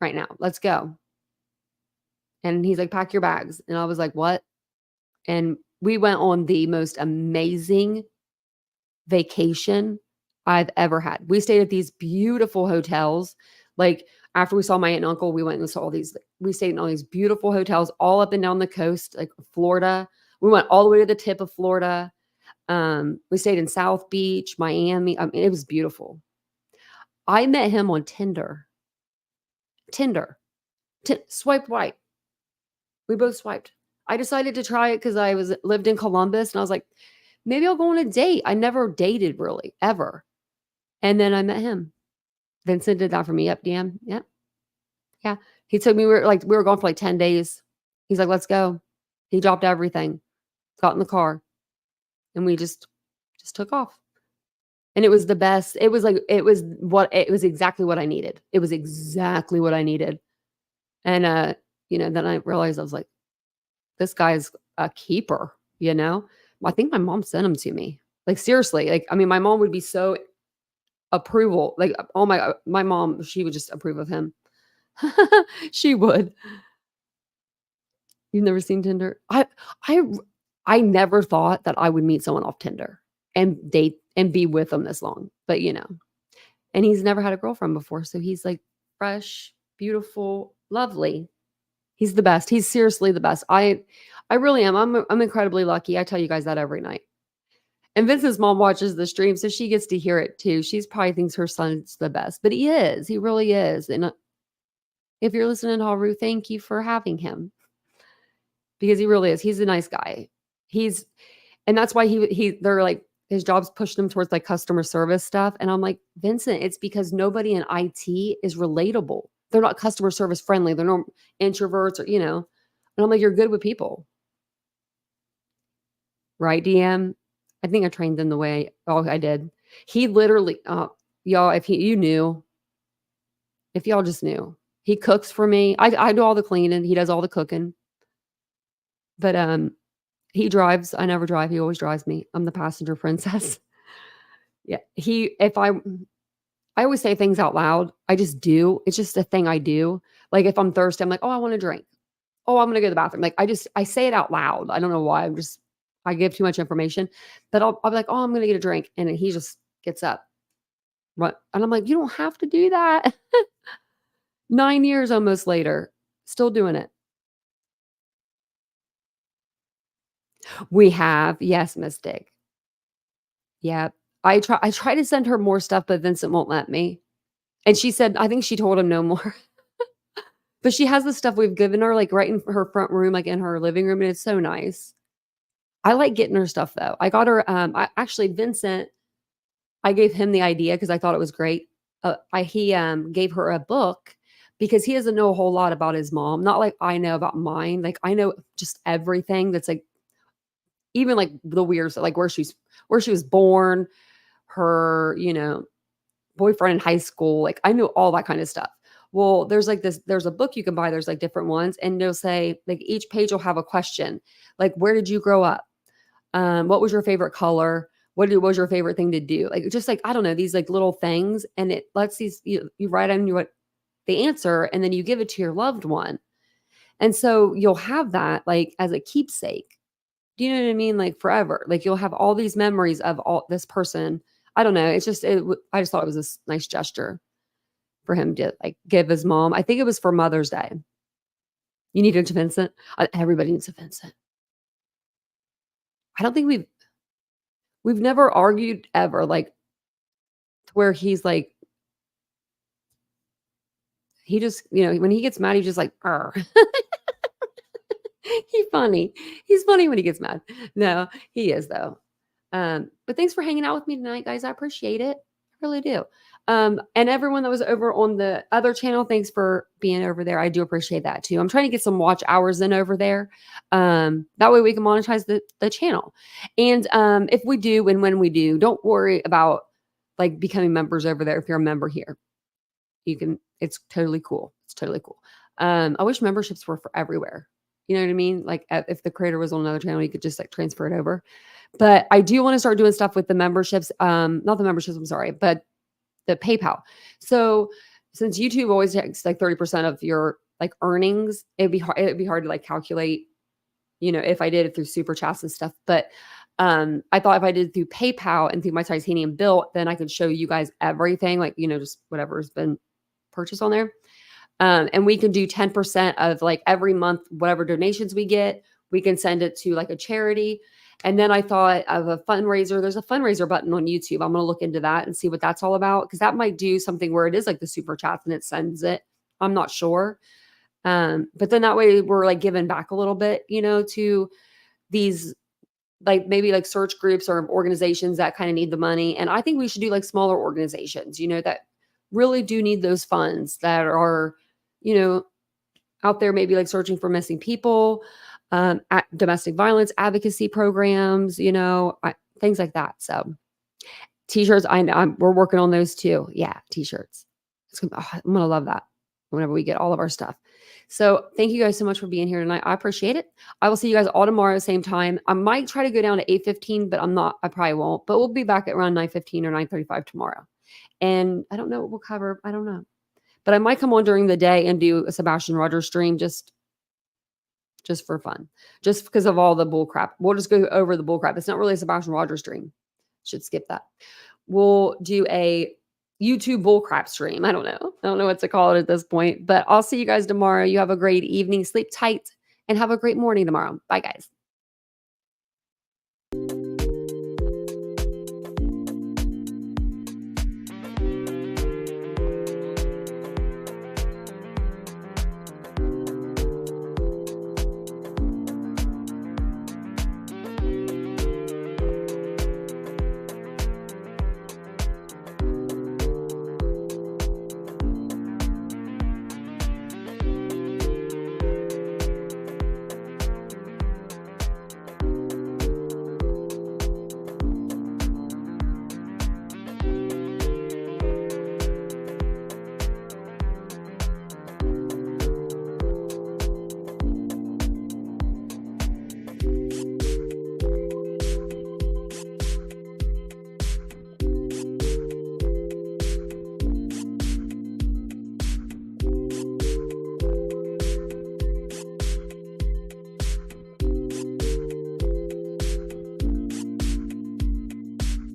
right now. Let's go. And he's like, pack your bags. And I was like, what? And we went on the most amazing vacation I've ever had. We stayed at these beautiful hotels. Like after we saw my aunt and uncle, we went and saw we stayed in all these beautiful hotels all up and down the coast, like Florida. We went all the way to the tip of Florida. We stayed in South Beach, Miami. I mean, it was beautiful. I met him on Tinder. Swiped right. We both swiped. I decided to try it because I lived in Columbus and I was like, maybe I'll go on a date. I never dated really, ever. And then I met him. Vincent did that for me. Yep, DM. Yep. Yeah. He took me, we were gone for like 10 days. He's like, let's go. He dropped everything, got in the car, and we just took off. And it was the best. It was exactly what I needed. It was exactly what I needed. And then I realized I was like, this guy's a keeper, I think my mom sent him to me. Like seriously, like, I mean, my mom would be so approval. Like, oh my mom, she would just approve of him. She would. You've never seen Tinder? I never thought that I would meet someone off Tinder and date and be with them this long, but and he's never had a girlfriend before. So he's like fresh, beautiful, lovely. He's the best. He's seriously the best. I really am. I'm incredibly lucky. I tell you guys that every night. And Vincent's mom watches the stream, so she gets to hear it too. She's probably thinks her son's the best, but he is. He really is. And if you're listening, Haru, thank you for having him because he really is. He's a nice guy. And that's why they're like, his job's pushed him towards like customer service stuff. And I'm like, Vincent, it's because nobody in IT is relatable. They're not customer service friendly. They're not introverts or, And I'm like, you're good with people. Right, DM? I think I trained them the way, I did. He literally, y'all, if y'all just knew, he cooks for me. I do all the cleaning. He does all the cooking. But he drives. I never drive. He always drives me. I'm the passenger princess. Yeah. I always say things out loud. I just do. It's just a thing I do. Like if I'm thirsty, I'm like, oh, I want a drink. Oh, I'm going to go to the bathroom. Like I say it out loud. I don't know why. I give too much information, but I'll be like, oh, I'm going to get a drink. And he just gets up. Right. And I'm like, you don't have to do that. 9 years almost later, still doing it. We have. Yes, Mystic. Yeah. I try to send her more stuff, but Vincent won't let me. And she said, I think she told him no more. But she has the stuff we've given her, like right in her front room, like in her living room. And it's so nice. I like getting her stuff though. I got her, Vincent, I gave him the idea because I thought it was great. He gave her a book because he doesn't know a whole lot about his mom. Not like I know about mine. Like I know just everything that's like, even like the weird stuff, like where she was born, her, boyfriend in high school. Like I know all that kind of stuff. Well, there's a book you can buy. There's like different ones and they'll say like each page will have a question. Like, where did you grow up? What was your favorite color? What was your favorite thing to do? Like, just like, I don't know, these like little things. And it lets you write on what the answer and then you give it to your loved one. And so you'll have that like as a keepsake. Do you know what I mean? Like forever, like you'll have all these memories of all this person. I don't know. It's just, I just thought it was a nice gesture for him to like give his mom. I think it was for Mother's Day. You need it to Vincent. Everybody needs a Vincent. I don't think we've never argued ever, like to where he's like, he just, when he gets mad, he's just like, He's funny. He's funny when he gets mad. No, he is though. But thanks for hanging out with me tonight, guys. I appreciate it. I really do. And everyone that was over on the other channel, thanks for being over there. I do appreciate that too. I'm trying to get some watch hours in over there. That way we can monetize the channel. And if we do, and when we do, don't worry about like becoming members over there. If you're a member here, you can, it's totally cool. It's totally cool. I wish memberships were for everywhere. You know what I mean? Like if the creator was on another channel, you could just like transfer it over. But I do want to start doing stuff with the memberships. Not the memberships, I'm sorry, but the PayPal. So since YouTube always takes like 30% of your like earnings, it'd be hard to like calculate, you know, if I did it through super chats and stuff. But I thought if I did it through PayPal and through my titanium bill, then I could show you guys everything, like, you know, just whatever's been purchased on there. And we can do 10% of like every month, whatever donations we get, we can send it to like a charity. And then I thought of a fundraiser. There's a fundraiser button on YouTube. I'm going to look into that and see what that's all about, because that might do something where it is like the super chats and it sends it. I'm not sure. But then that way we're like giving back a little bit, you know, to these like maybe like search groups or organizations that kind of need the money. And I think we should do like smaller organizations, you know, that really do need those funds, that are, you know, out there maybe like searching for missing people, domestic violence advocacy programs, you know, things like that. So t-shirts, we're working on those too. Yeah, t-shirts. I'm gonna love that whenever we get all of our stuff. So thank you guys so much for being here tonight. I appreciate it. I will see you guys all tomorrow at the same time. I might try to go down to 8:15, but I probably won't. But we'll be back at around 9:15 or 9:35 tomorrow. And I don't know what we'll cover. I don't know. But I might come on during the day and do a Sebastian Rogers stream just for fun. Just because of all the bull crap. We'll just go over the bull crap. It's not really a Sebastian Rogers stream. Should skip that. We'll do a YouTube bullcrap stream. I don't know what to call it at this point, but I'll see you guys tomorrow. You have a great evening. Sleep tight and have a great morning tomorrow. Bye, guys.